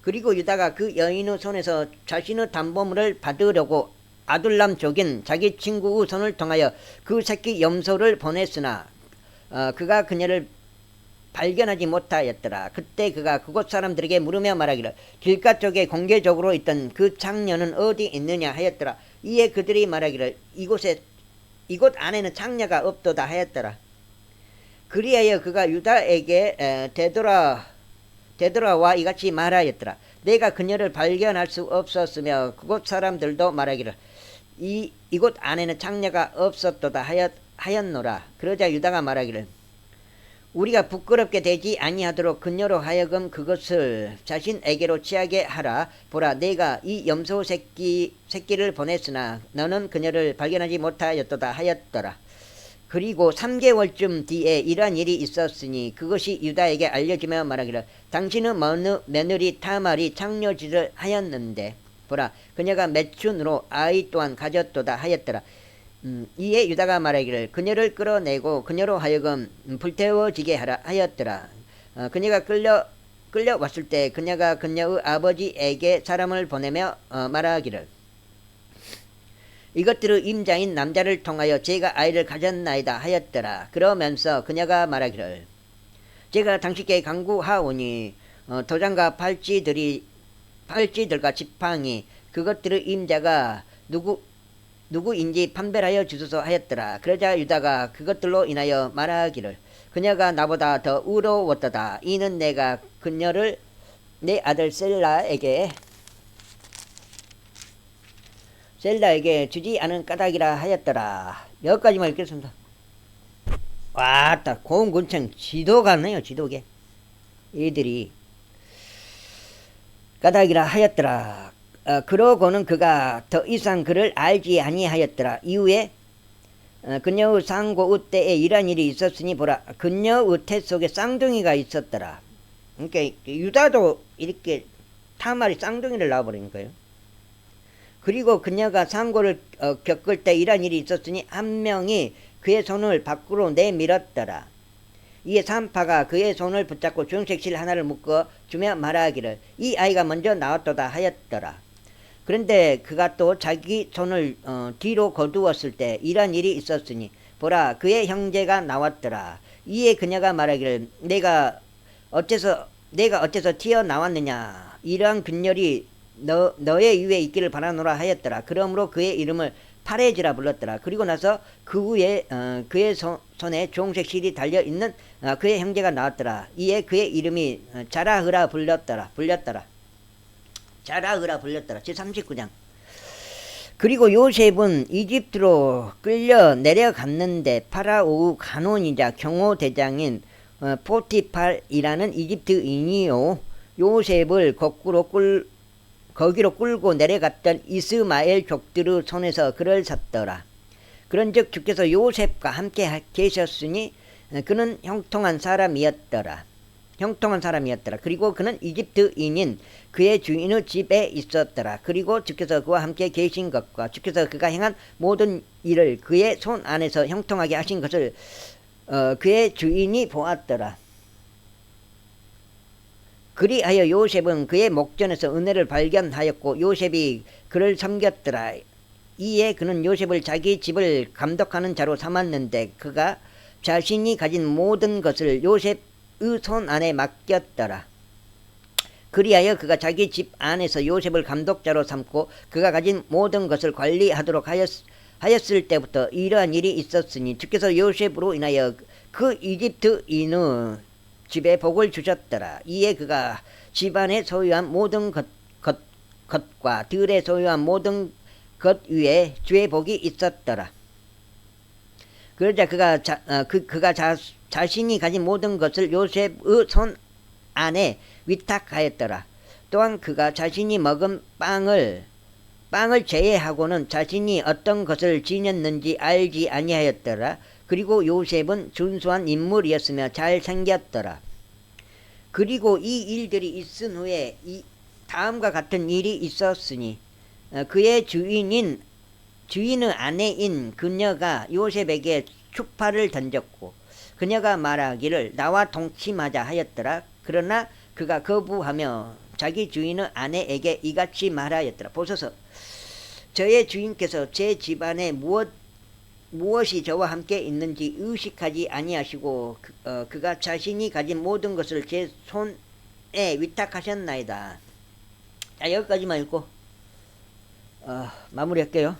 그리고 유다가 그 여인의 손에서 자신의 담보물을 받으려고 아둘람 족인 자기 친구의 손을 통하여 그 새끼 염소를 보냈으나 그가 그녀를 발견하지 못하였더라. 그때 그가 그곳 사람들에게 물으며 말하기를, 길가 쪽에 공개적으로 있던 그 창녀는 어디 있느냐 하였더라. 이에 그들이 말하기를, 이곳 안에는 창녀가 없도다 하였더라. 그리하여 그가 유다에게 되돌아와 이같이 말하였더라. 내가 그녀를 발견할 수 없었으며 그곳 사람들도 말하기를, 이곳 안에는 창녀가 없었도다 하였노라. 그러자 유다가 말하기를, 우리가 부끄럽게 되지 아니하도록 그녀로 하여금 그것을 자신에게로 취하게 하라. 보라, 내가 이 염소 새끼를 보냈으나 너는 그녀를 발견하지 못하였도다 하였더라. 그리고 3개월쯤 뒤에 이러한 일이 있었으니 그것이 유다에게 알려지며 말하기를, 당신의 며느리 타말이 창녀짓을 하였는데 보라, 그녀가 매춘으로 아이 또한 가졌도다 하였더라. 이에 유다가 말하기를, 그녀를 끌어내고 그녀로 하여금 불태워지게 하라 하였더라. 그녀가 끌려왔을 때 그녀가 그녀의 아버지에게 사람을 보내며 말하기를, 이것들의 임자인 남자를 통하여 제가 아이를 가졌나이다 하였더라. 그러면서 그녀가 말하기를 제가 당신께 강구하오니 도장과 팔찌들과 지팡이 그것들의 임자가 누구인지 판별하여 주소서 하였더라. 그러자 유다가 그것들로 인하여 말하기를 그녀가 나보다 더 의로웠도다. 이는 내가 그녀를 내 아들 셀라에게 주지 않은 까닭이라 하였더라. 여기까지만 읽겠습니다. 왔다 고운군청 지도가 네요. 지도계 이들이 까닭이라 하였더라. 그러고는 그가 더 이상 그를 알지 아니하였더라. 이후에 그녀의 상고의 때에 이러한 일이 있었으니 보라 그녀의 태 속에 쌍둥이가 있었더라. 그러니까 유다도 이렇게 타말이 쌍둥이를 낳아버린 거예요. 그리고 그녀가 상고를 겪을 때 이러한 일이 있었으니 한 명이 그의 손을 밖으로 내밀었더라. 이에 산파가 그의 손을 붙잡고 주홍색실 하나를 묶어 주며 말하기를 이 아이가 먼저 나왔도다 하였더라. 그런데 그가 또 자기 손을 뒤로 거두었을 때 이러한 일이 있었으니 보라 그의 형제가 나왔더라. 이에 그녀가 말하기를 내가 어째서 튀어나왔느냐 이러한 근열이 너의 위에 있기를 바라노라 하였더라. 그러므로 그의 이름을 파레즈라 불렀더라. 그리고 나서 그 후에 그의 손에 주홍색 실이 달려있는 그의 형제가 나왔더라. 이에 그의 이름이 자라흐라 불렸더라. 자라흐라 불렸더라. 제39장. 그리고 요셉은 이집트로 끌려 내려갔는데 파라오의 간원이자 경호대장인 포티팔이라는 이집트인이요 요셉을 거기로 끌고 내려갔던 이스마엘 족들의 손에서 그를 샀더라. 그런즉 주께서 요셉과 함께 계셨으니 그는 형통한 사람이었더라. 그리고 그는 이집트인인 그의 주인의 집에 있었더라. 그리고 주께서 그와 함께 계신 것과 주께서 그가 행한 모든 일을 그의 손 안에서 형통하게 하신 것을 그의 주인이 보았더라. 그리하여 요셉은 그의 목전에서 은혜를 발견하였고 요셉이 그를 섬겼더라. 이에 그는 요셉을 자기 집을 감독하는 자로 삼았는데 그가 자신이 가진 모든 것을 요셉의 손 안에 맡겼더라. 그리하여 그가 자기 집 안에서 요셉을 감독자로 삼고 그가 가진 모든 것을 관리하도록 하였을 때부터 이러한 일이 있었으니 주께서 요셉으로 인하여 그 이집트인의 집에 복을 주셨더라. 이에 그가 집안에 소유한 모든 것과 들에 소유한 모든 것 위에 주의 복이 있었더라. 그러자 그가 자신이 가진 모든 것을 요셉의 손 안에 위탁하였더라. 또한 그가 자신이 먹은 빵을 제외하고는 자신이 어떤 것을 지녔는지 알지 아니하였더라. 그리고 요셉은 준수한 인물이었으며 잘생겼더라. 그리고 이 일들이 있은 후에 다음과 같은 일이 있었으니 그의 주인의 아내인 그녀가 요셉에게 추파를 던졌고 그녀가 말하기를 나와 동침하자 하였더라. 그러나 그가 거부하며 자기 주인의 아내에게 이같이 말하였더라. 보소서 저의 주인께서 제 집안에 무엇이 저와 함께 있는지 의식하지 아니하시고 그가 자신이 가진 모든 것을 제 손에 위탁하셨나이다. 자 여기까지만 읽고 마무리할게요.